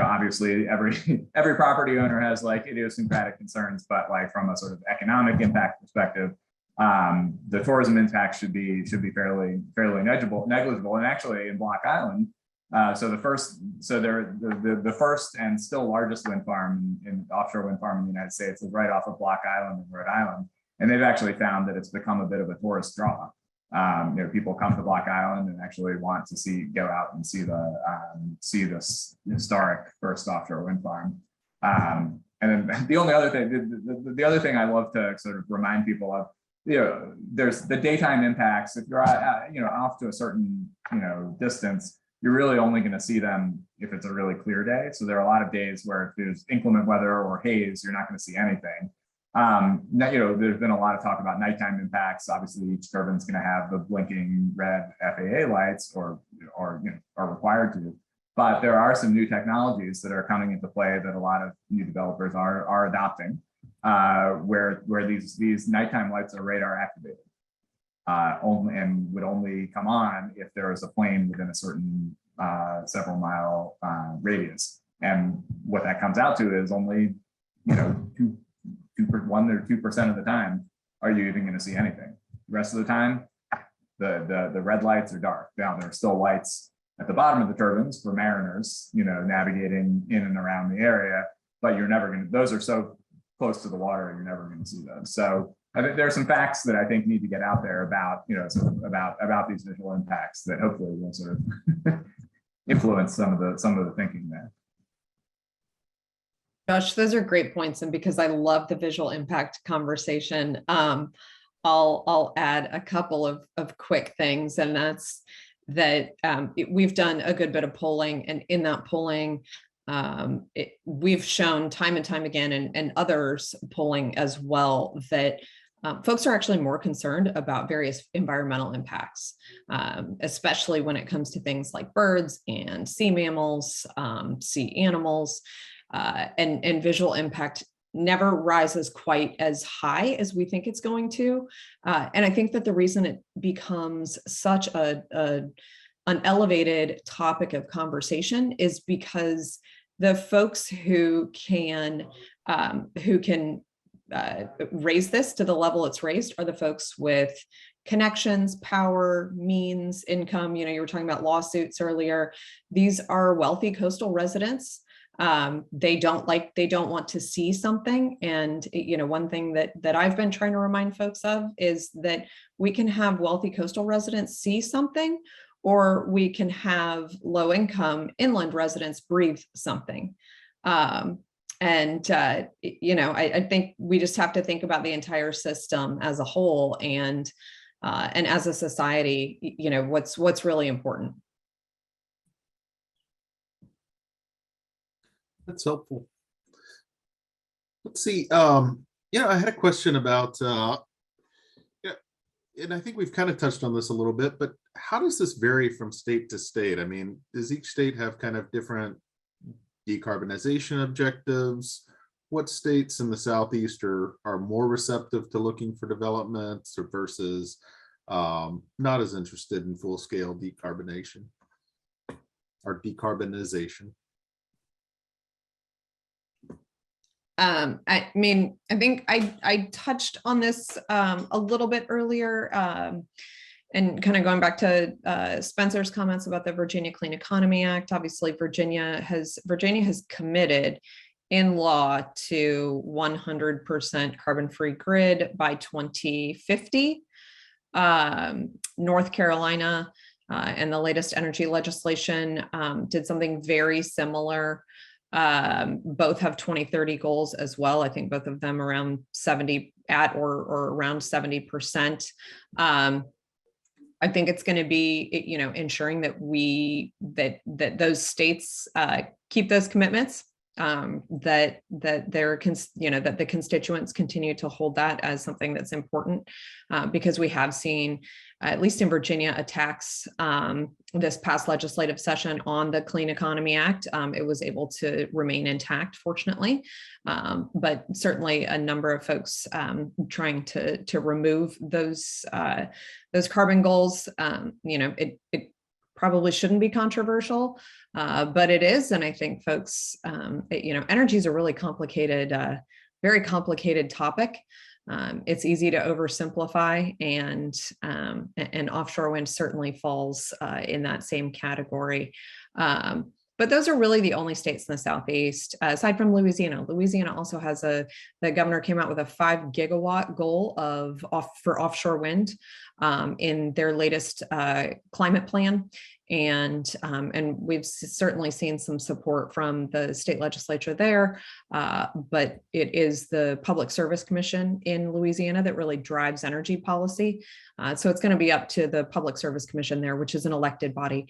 obviously every property owner has like idiosyncratic concerns, but like from a sort of economic impact perspective, the tourism impact should be fairly negligible. And actually in Block Island, the first and still largest wind farm in offshore wind farm in the United States is right off of Block Island in Rhode Island, and they've actually found that it's become a bit of a tourist draw. People come to Block Island and actually want to go out and see this historic first offshore wind farm. And then the only other thing, the other thing I love to sort of remind people of, there's the daytime impacts. If you're off to a certain distance, you're really only going to see them if it's a really clear day. So there are a lot of days where if there's inclement weather or haze, you're not going to see anything. There's been a lot of talk about nighttime impacts. Obviously, each turbine's going to have the blinking red FAA lights, or are required to. But there are some new technologies that are coming into play that a lot of new developers are adopting, where these nighttime lights are radar activated, and would only come on if there is a plane within a certain several mile radius. And what that comes out to is only 1 or 2% of the time are you even going to see anything. The rest of the time, the red lights are dark. Now there are still lights at the bottom of the turbines for mariners, navigating in and around the area, but you're never going to. Those are so close to the water, you're never going to see those. So I think there are some facts that I think need to get out there about about these visual impacts that hopefully will sort of influence some of the thinking there. Josh, those are great points. And because I love the visual impact conversation, I'll add a couple of quick things. And that's that we've done a good bit of polling, and in that polling, we've shown time and time again, and others polling as well, that folks are actually more concerned about various environmental impacts, especially when it comes to things like birds and sea mammals, sea animals. And visual impact never rises quite as high as we think it's going to. And I think that the reason it becomes such an elevated topic of conversation is because the folks who can raise this to the level it's raised are the folks with connections, power, means, income. You were talking about lawsuits earlier. These are wealthy coastal residents. They don't want to see something. And, one thing that I've been trying to remind folks of is that we can have wealthy coastal residents see something, or we can have low income inland residents breathe something. I think we just have to think about the entire system as a whole, and as a society, what's really important. That's helpful. Let's see. I had a question about, and I think we've kind of touched on this a little bit, but how does this vary from state to state? I mean, does each state have kind of different decarbonization objectives? What states in the Southeast are more receptive to looking for developments versus Not as interested in full-scale decarbonation or decarbonization. I mean, I think I touched on this a little bit earlier, and kind of going back to Spencer's comments about the Virginia Clean Economy Act. Obviously, Virginia has committed in law to 100% carbon-free grid by 2050. North Carolina and the latest energy legislation did something very similar. Both have 2030 goals as well. I think both of them around 70 at or around 70%. I think it's going to be, you know, ensuring that that those states keep those commitments, that the constituents continue to hold that as something that's important, because we have seen, at least in Virginia, attacks this past legislative session on the Clean Economy Act. It was able to remain intact, fortunately, but certainly a number of folks trying to remove those carbon goals. You know, it probably shouldn't be controversial, but it is. And I think folks, you know, energy is a really complicated, very complicated topic. It's easy to oversimplify, and offshore wind certainly falls in that same category. But those are really the only states in the Southeast, aside from Louisiana. Louisiana also has the governor came out with a 5 gigawatt goal for offshore wind in their latest climate plan. And we've certainly seen some support from the state legislature there, but it is the Public Service Commission in Louisiana that really drives energy policy. So it's going to be up to the Public Service Commission there, which is an elected body,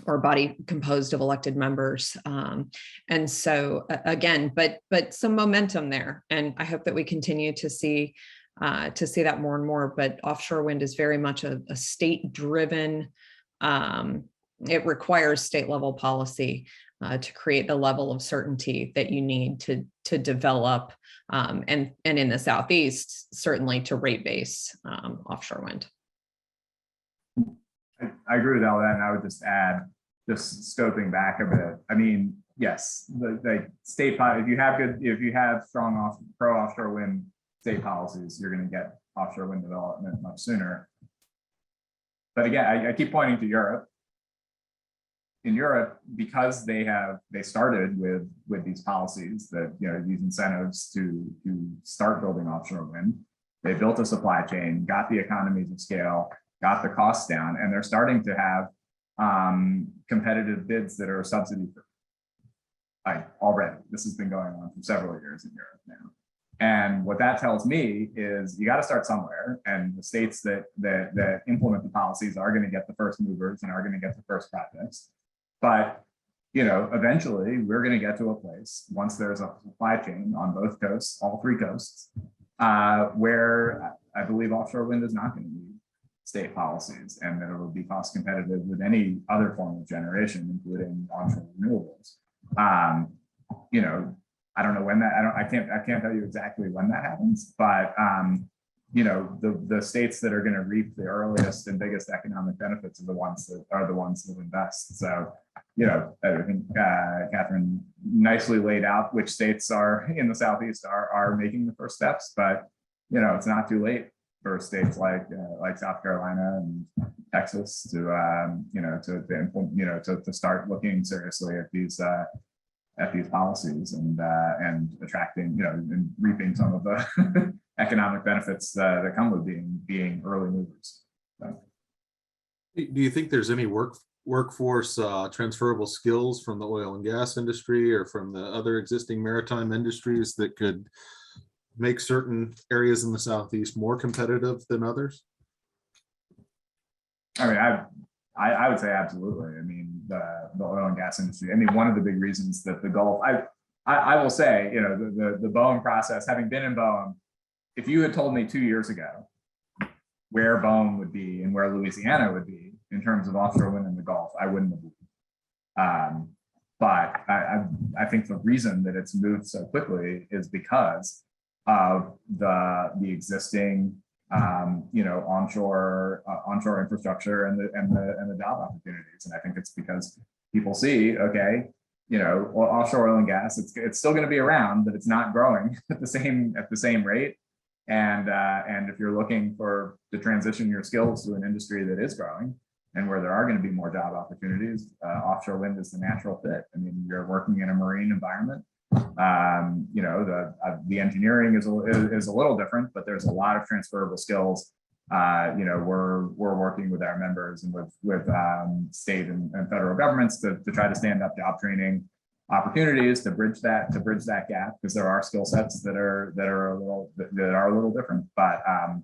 or body composed of elected members. And so again, but some momentum there. And I hope that we continue to see that more and more. But offshore wind is very much a state-driven. It requires state level policy to create the level of certainty that you need to develop, and in the Southeast, certainly to rate base offshore wind. I agree with all that, and I would just add, just scoping back a bit. I mean, yes, the state, if you have strong pro offshore wind state policies, you're going to get offshore wind development much sooner. But again, I keep pointing to Europe. In Europe, because they started with these policies that, you know, these incentives to start building offshore wind. They built a supply chain, got the economies of scale, got the costs down, and they're starting to have competitive bids that are subsidy free. Already, this has been going on for several years in Europe now. And what that tells me is you got to start somewhere, and the states that implement the policies are going to get the first movers and are going to get the first projects. But, you know, eventually we're going to get to a place, once there's a supply chain on both coasts, all 3 coasts, where I believe offshore wind is not going to need state policies, and that it will be cost competitive with any other form of generation, including onshore renewables. You know, I don't know when that, I can't tell you exactly when that happens, but you know, the states that are going to reap the earliest and biggest economic benefits are the ones that invest. So, you know, I think Catherine nicely laid out which states are in the Southeast are making the first steps, but you know, it's not too late for states like South Carolina and Texas to you know, to implement, you know, to start looking seriously at these policies and attracting, you know, and reaping some of the economic benefits that come with being early movers. So. Do you think there's any workforce transferable skills from the oil and gas industry or from the other existing maritime industries that could make certain areas in the Southeast more competitive than others? I mean, I would say absolutely. I mean, the oil and gas industry. I mean, one of the big reasons that the Gulf. I will say, you know, the BOEM process. Having been in BOEM, if you had told me 2 years ago where BOEM would be and where Louisiana would be in terms of offshore wind in the Gulf, I wouldn't have believed. But I think the reason that it's moved so quickly is because of the existing onshore infrastructure and the job opportunities. And I think it's because people see, okay, offshore oil and gas, it's still going to be around, but it's not growing at the same rate. And if you're looking to transition your skills to an industry that is growing and where there are going to be more job opportunities, offshore wind is the natural fit. I mean, you're working in a marine environment. The engineering is a little different, but there's a lot of transferable skills. We're working with our members and with state and federal governments to try to stand up job training opportunities to bridge that gap, because there are skill sets that are a little different. But I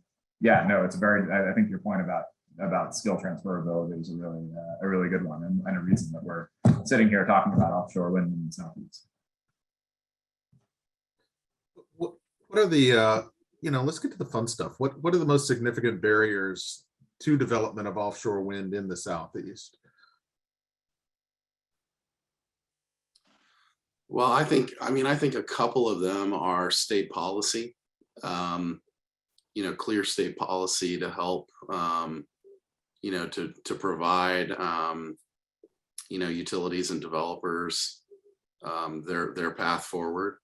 think your point about skill transferability is a really good one, and a reason that we're sitting here talking about offshore wind in the Southeast. What are the, let's get to the fun stuff. What are the most significant barriers to development of offshore wind in the Southeast? Well, I think a couple of them are state policy, clear state policy to help, to provide, utilities and developers their path forward.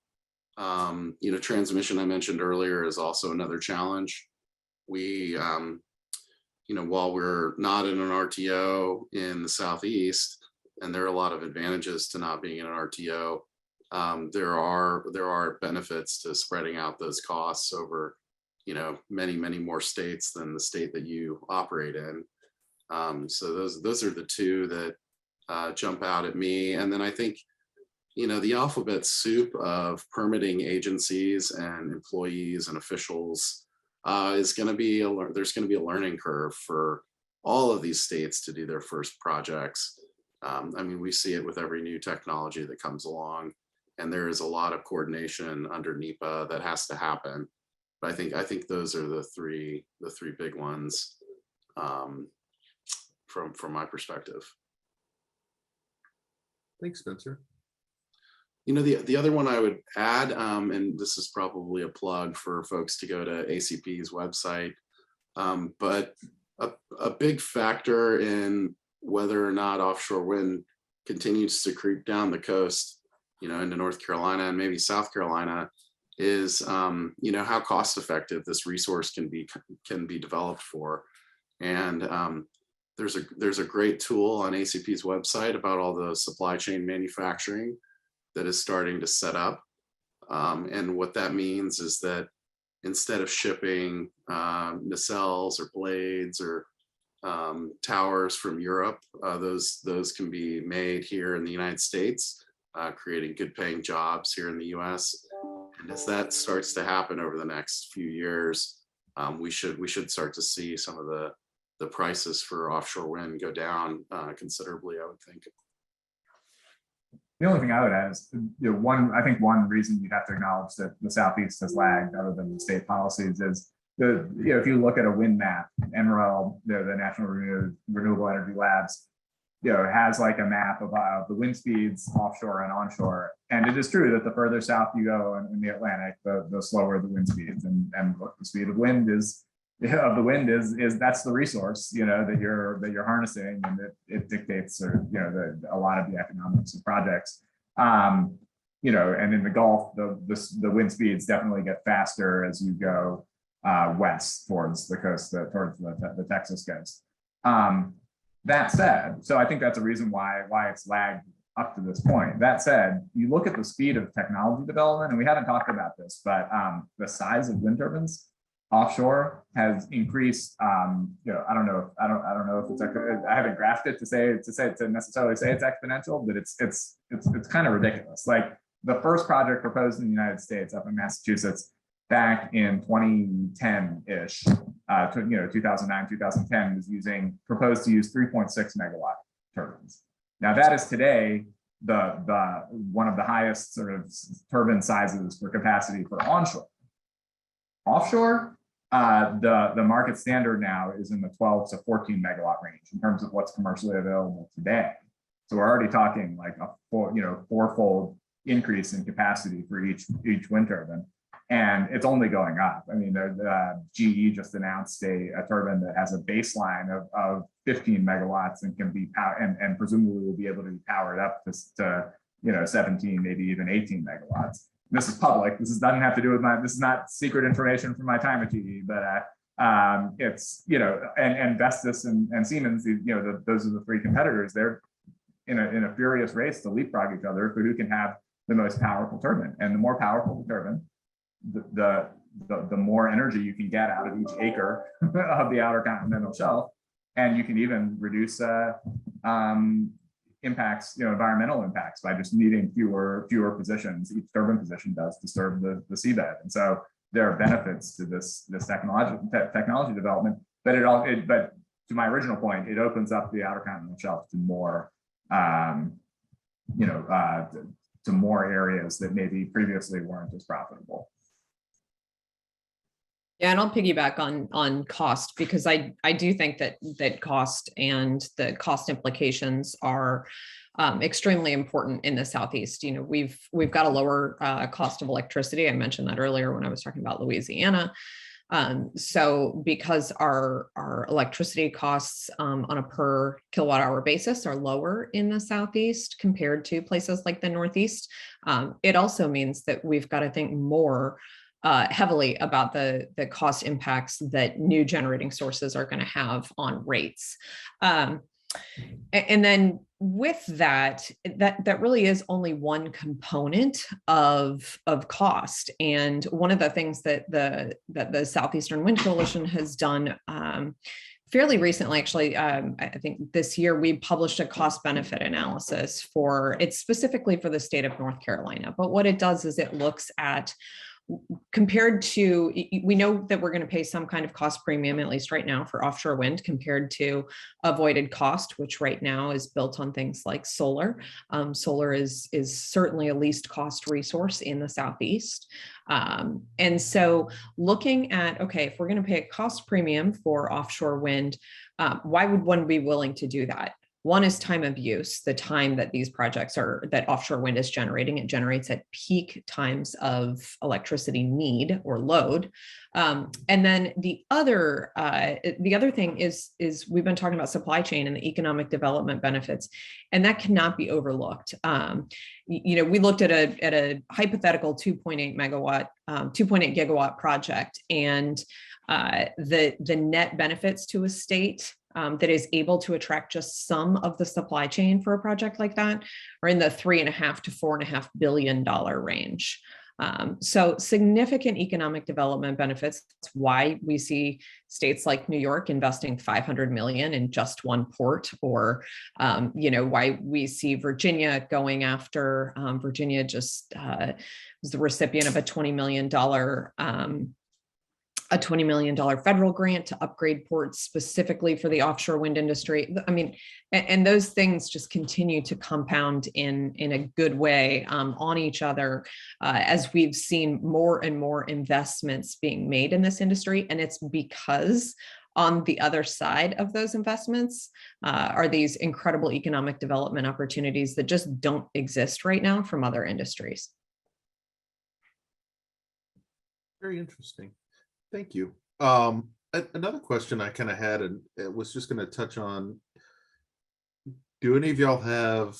Transmission I mentioned earlier is also another challenge. We, while we're not in an RTO in the Southeast, and there are a lot of advantages to not being in an RTO, there are benefits to spreading out those costs over, many more states than the state that you operate in. So those are the two that jump out at me. And then I think, the alphabet soup of permitting agencies and employees and officials is going to be there's going to be a learning curve for all of these states to do their first projects. We see it with every new technology that comes along, and there is a lot of coordination under NEPA that has to happen. But I think those are the three big ones from my perspective. Thanks, Spencer. The other one I would add, and this is probably a plug for folks to go to ACP's website, but a big factor in whether or not offshore wind continues to creep down the coast, into North Carolina and maybe South Carolina, is how cost effective this resource can be developed for. And there's a great tool on ACP's website about all the supply chain manufacturing that is starting to set up. And what that means is that instead of shipping nacelles or blades or towers from Europe, those can be made here in the United States, creating good paying jobs here in the US. And as that starts to happen over the next few years, we should start to see some of the prices for offshore wind go down considerably, I would think. The only thing I would add is, one reason you have to acknowledge that the Southeast has lagged, other than the state policies, is if you look at a wind map, NREL, the National Renewable Energy Labs, has like a map of the wind speeds offshore and onshore. And it is true that the further south you go in the Atlantic, the slower the wind speeds, and the speed of wind is that's the resource that you're harnessing, and it dictates a lot of the economics of projects. And in the Gulf, the wind speeds definitely get faster as you go west towards the coast, towards the Texas coast. That said, so I think that's a reason why it's lagged up to this point. That said, you look at the speed of technology development, and we haven't talked about this, but the size of wind turbines offshore has increased. I don't know if it's, I haven't graphed it to necessarily say it's exponential, but it's kind of ridiculous. Like the first project proposed in the United States up in Massachusetts back in 2010-ish, 2009, 2010, was proposed to use 3.6 megawatt turbines. Now that is today the one of the highest sort of turbine sizes for capacity for onshore. Offshore, the market standard now is in the 12 to 14 megawatt range in terms of what's commercially available today. So we're already talking like a fourfold increase in capacity for each wind turbine. And it's only going up. I mean, GE just announced a turbine that has a baseline of 15 megawatts and can be and presumably will be able to be powered up to 17, maybe even 18 megawatts. This is public. This doesn't have to do with this is not secret information from my time at GE, but it's, and Vestas and Siemens, those are the three competitors. They're in a furious race to leapfrog each other for who can have the most powerful turbine. And the more powerful the turbine, the more energy you can get out of each acre of the outer continental shelf, and you can even reduce impacts, environmental impacts, by just needing fewer positions each turbine position does to serve the seabed. And so there are benefits to this technology development, but but to my original point, it opens up the outer continental shelf to more to more areas that maybe previously weren't as profitable. Yeah, and I'll piggyback on cost, because I do think that cost and the cost implications are extremely important in the Southeast. We've got a lower cost of electricity. I mentioned that earlier when I was talking about Louisiana. So because our electricity costs on a per kilowatt hour basis are lower in the Southeast compared to places like the Northeast, it also means that we've got to think more heavily about the cost impacts that new generating sources are going to have on rates. And then with that really is only one component of cost. And one of the things that the Southeastern Wind Coalition has done fairly recently, actually, I think this year, we published a cost benefit analysis it's specifically for the state of North Carolina. But what it does is it looks at, compared to, we know that we're going to pay some kind of cost premium, at least right now, for offshore wind compared to avoided cost, which right now is built on things like solar. Solar is certainly a least cost resource in the Southeast. And so looking at, okay, if we're going to pay a cost premium for offshore wind, why would one be willing to do that? One is time of use, the time that these projects that offshore wind is generating. It generates at peak times of electricity need or load. And then the other thing is we've been talking about supply chain and the economic development benefits, and that cannot be overlooked. We looked at a hypothetical 2.8 gigawatt project, and the net benefits to a state that is able to attract just some of the supply chain for a project like that are in the $3.5 to $4.5 billion range. So significant economic development benefits. That's why we see states like New York investing $500 million in just one port, or why we see Virginia going after. Virginia just was the recipient of a $20 million federal grant to upgrade ports specifically for the offshore wind industry. I mean, and those things just continue to compound in a good way on each other as we've seen more and more investments being made in this industry. And it's because on the other side of those investments are these incredible economic development opportunities that just don't exist right now from other industries. Very interesting. Thank you. Another question I kind of had, and it was just going to touch on, do any of y'all have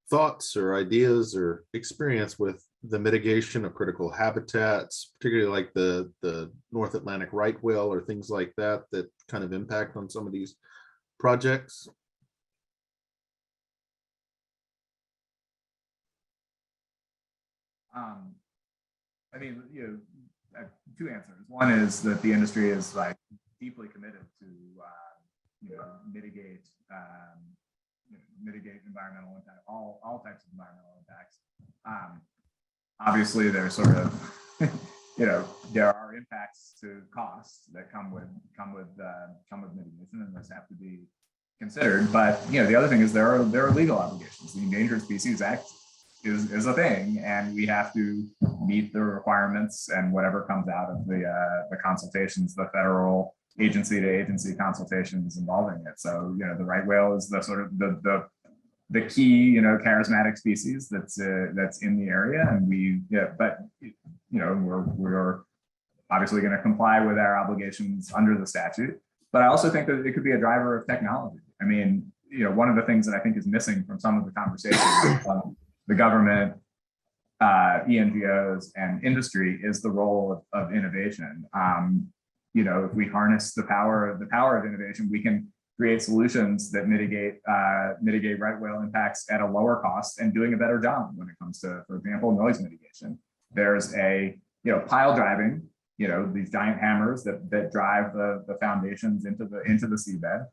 thoughts or ideas or experience with the mitigation of critical habitats, particularly like the North Atlantic right whale or things like that kind of impact on some of these projects? I mean, two answers. One is that the industry is like deeply committed to mitigate environmental impact, all types of environmental impacts. Obviously, there's sort of there are impacts to costs that come with mitigation, and those have to be considered. But the other thing is there are legal obligations. The Endangered Species Act is a thing, and we have to meet the requirements and whatever comes out of the consultations, the federal agency to agency consultations involving it. So the right whale is the sort of the key charismatic species that's in the area, and but we're obviously going to comply with our obligations under the statute. But I also think that it could be a driver of technology. I mean, one of the things that I think is missing from some of the conversations of the government, ENGOs, and industry is the role of innovation. If we harness the power of innovation, we can create solutions that mitigate right whale impacts at a lower cost and doing a better job when it comes to, for example, noise mitigation. There's pile driving, these giant hammers that drive the foundations into the seabed,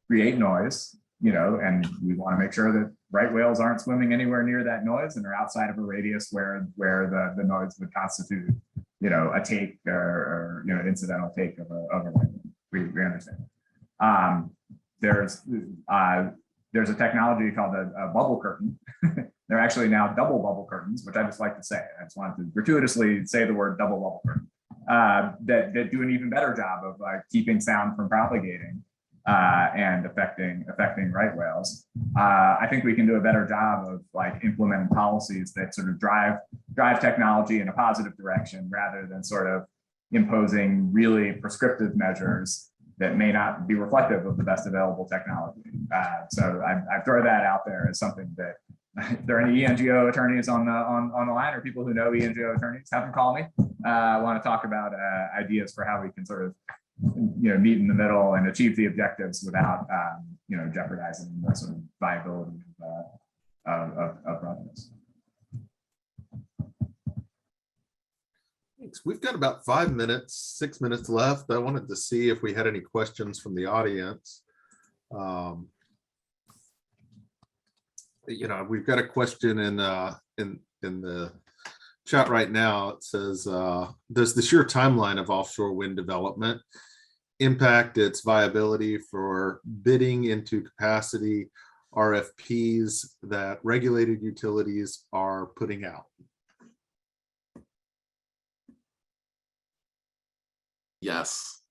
create noise, and we want to make sure that right whales aren't swimming anywhere near that noise and are outside of a radius where the noise would constitute, a take or incidental take of a right whale. We understand. There's a technology called a bubble curtain. They're actually now double bubble curtains, which I just like to say. I just wanted to gratuitously say the word double bubble curtain, that do an even better job of keeping sound from propagating and affecting right whales. I think we can do a better job of implementing policies that sort of drive technology in a positive direction rather than sort of imposing really prescriptive measures that may not be reflective of the best available technology. So I throw that out there as something that, if there are any ENGO attorneys on the line or people who know ENGO attorneys, have them call me. I want to talk about ideas for how we can sort of meet in the middle and achieve the objectives without jeopardizing the sort of viability of projects. Thanks. We've got about 6 minutes left. I wanted to see if we had any questions from the audience. We've got a question in the chat right now. It says, does the sheer timeline of offshore wind development impact its viability for bidding into capacity RFPs that regulated utilities are putting out? Yes.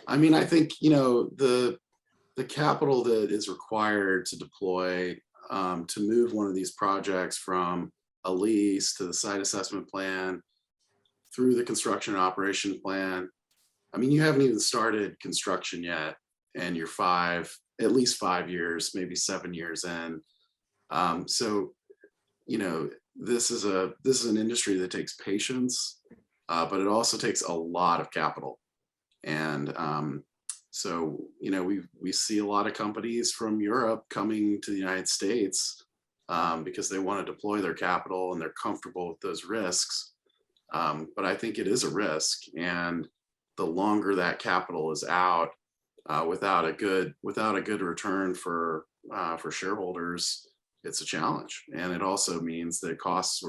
I mean, I think, the capital that is required to deploy, to move one of these projects from a lease to the site assessment plan through the construction and operation plan. I mean, you haven't even started construction yet, and you're at least 5 years, maybe 7 years in. So, this is an industry that takes patience, but it also takes a lot of capital. And so, we see a lot of companies from Europe coming to the United States because they want to deploy their capital and they're comfortable with those risks. But I think it is a risk, and the longer that capital is out without a good return for shareholders, it's a challenge. And it also means that costs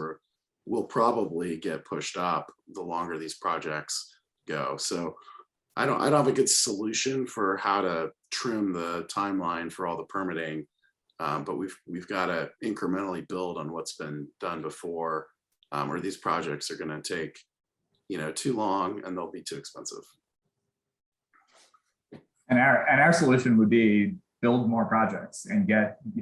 will probably get pushed up the longer these projects go. So I don't have a good solution for how to trim the timeline for all the permitting, but we've got to incrementally build on what's been done before, or these projects are going to take too long and they'll be too expensive. And our solution would be build more projects and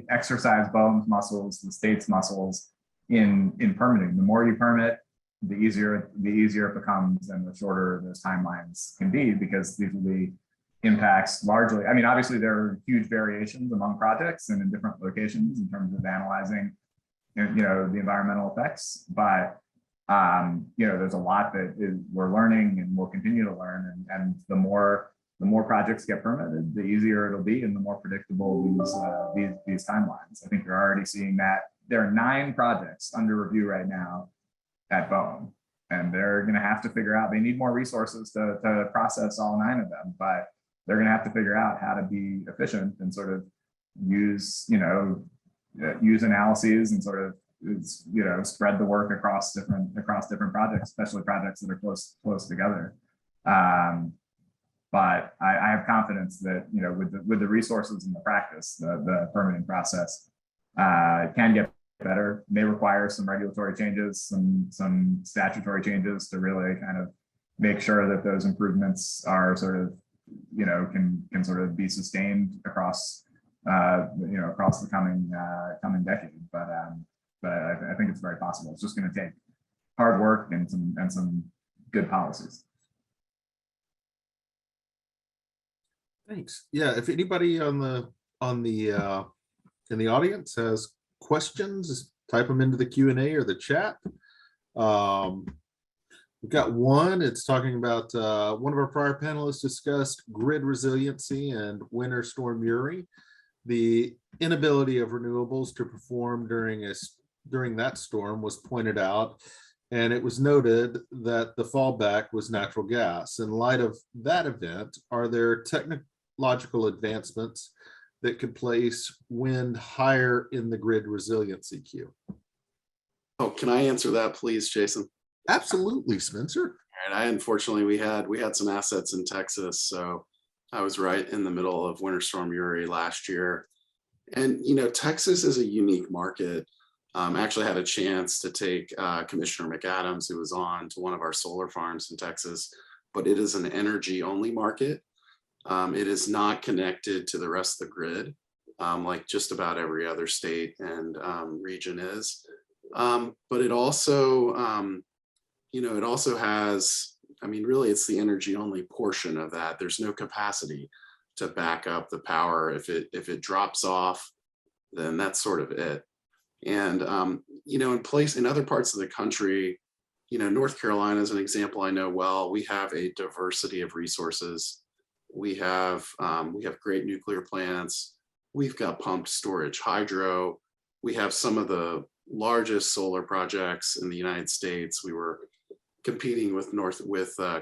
exercise BOEM's muscles, the state's muscles in permitting. The more you permit, the easier it becomes and the shorter those timelines can be, because these will be impacts largely. I mean, obviously there are huge variations among projects and in different locations in terms of analyzing, the environmental effects, but there's a lot that we're learning and we'll continue to learn, and the more projects get permitted, the easier it'll be and the more predictable these timelines. I think you're already seeing that. There are 9 projects under review right now at BOEM, and they're going to have to figure out, they need more resources to process all 9 of them, but they're going to have to figure out how to be efficient and sort of use analyses and sort of spread the work across different projects, especially projects that are close together. But I have confidence that with the resources and the practice, the permitting process can get better. May require some regulatory changes, some statutory changes to really kind of make sure that those improvements are sort of can sort of be sustained across across the coming decade. But but I think it's very possible. It's just going to take hard work and some good policies. Thanks. Yeah, if anybody in the audience has questions, type them into the Q&A or the chat. We've got one. It's talking about one of our prior panelists discussed grid resiliency and Winter Storm Uri, the inability of renewables to perform during that storm was pointed out, and it was noted that the fallback was natural gas. In light of that event, are there technological advancements that could place wind higher in the grid resiliency queue? Oh, can I answer that, please, Jason? Absolutely, Spencer. All right. Unfortunately, we had some assets in Texas, so I was right in the middle of Winter Storm Uri last year. And Texas is a unique market. I actually had a chance to take Commissioner McAdams, who was on, to one of our solar farms in Texas, but it is an energy-only market. It is not connected to the rest of the grid, like just about every other state and region is. But it also, it also has, really it's the energy only portion of that. There's no capacity to back up the power. If it drops off, then that's sort of it. And, in other parts of the country, North Carolina is an example I know well. We have a diversity of resources. We have great nuclear plants. We've got pumped storage hydro. We have some of the largest solar projects in the United States. We were competing with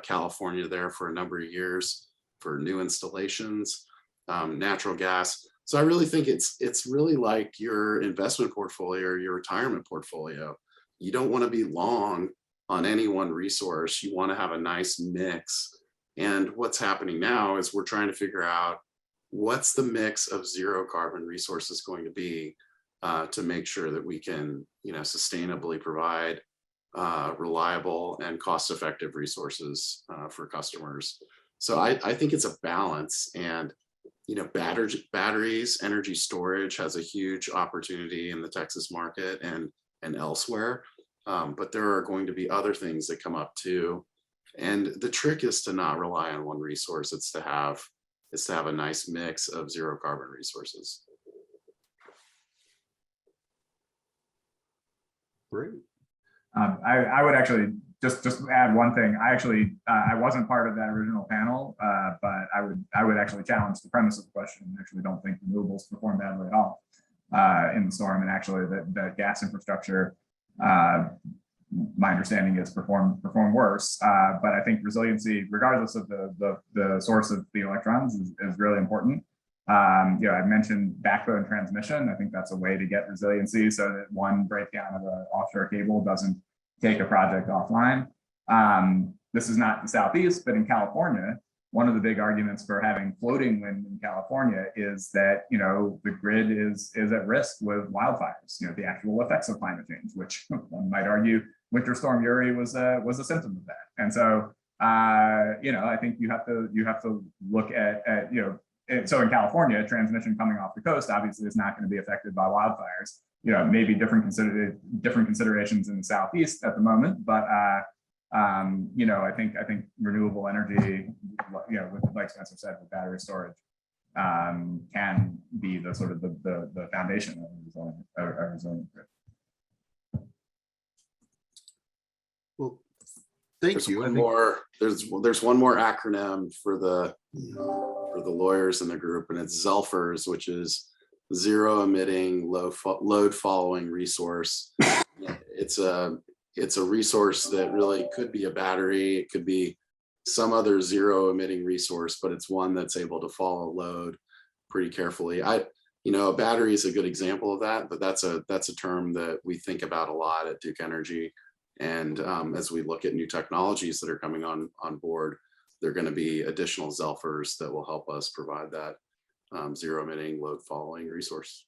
California there for a number of years for new installations, natural gas. So I really think it's really like your investment portfolio or your retirement portfolio. You don't want to be long on any one resource. You want to have a nice mix. And what's happening now is we're trying to figure out what's the mix of zero carbon resources going to be to make sure that we can, sustainably provide reliable and cost-effective resources for customers. So I think it's a balance, and batteries, energy storage has a huge opportunity in the Texas market and elsewhere, but there are going to be other things that come up too. And the trick is to not rely on one resource. It's to have a nice mix of zero carbon resources. Great. I would actually just add one thing. I wasn't part of that original panel, but I would actually challenge the premise of the question. I actually don't think renewables perform badly at all in the storm, and actually the gas infrastructure, my understanding is perform worse. But I think resiliency, regardless of the source of the electrons, is really important. I mentioned backbone transmission. I think that's a way to get resiliency so that one breakdown of an offshore cable doesn't take a project offline. This is not the Southeast, but in California, one of the big arguments for having floating wind in California is that, the grid is at risk with wildfires, the actual effects of climate change, which one might argue Winter Storm Uri was a symptom of that. And so, I think you have to look at so in California, transmission coming off the coast obviously is not going to be affected by wildfires. Maybe different considerations in the Southeast at the moment, but I think renewable energy, like Spencer said, with battery storage, can be the sort of the foundation of a resilient grid. Well, thank you. There's one more acronym for the lawyers in the group, and it's ZELFRs, which is zero emitting load following resource. It's a resource that really could be a battery, it could be some other zero emitting resource, but it's one that's able to follow load pretty carefully. A battery is a good example of that, but that's a term that we think about a lot at Duke Energy. And as we look at new technologies that are coming on board, there are going to be additional ZELFRs that will help us provide that zero emitting load following resource.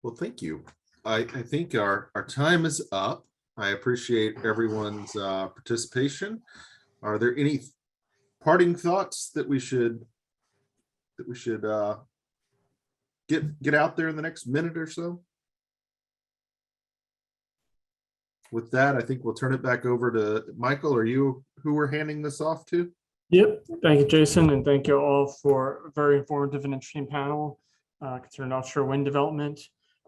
Well, thank you. I think our time is up. I appreciate everyone's participation. Are there any parting thoughts that we should that we should get out there in the next minute or so? With that, I think we'll turn it back over to Michael. Are you who we're handing this off to? Yep. Thank you, Jason, and thank you all for a very informative and interesting panel concerning offshore wind development.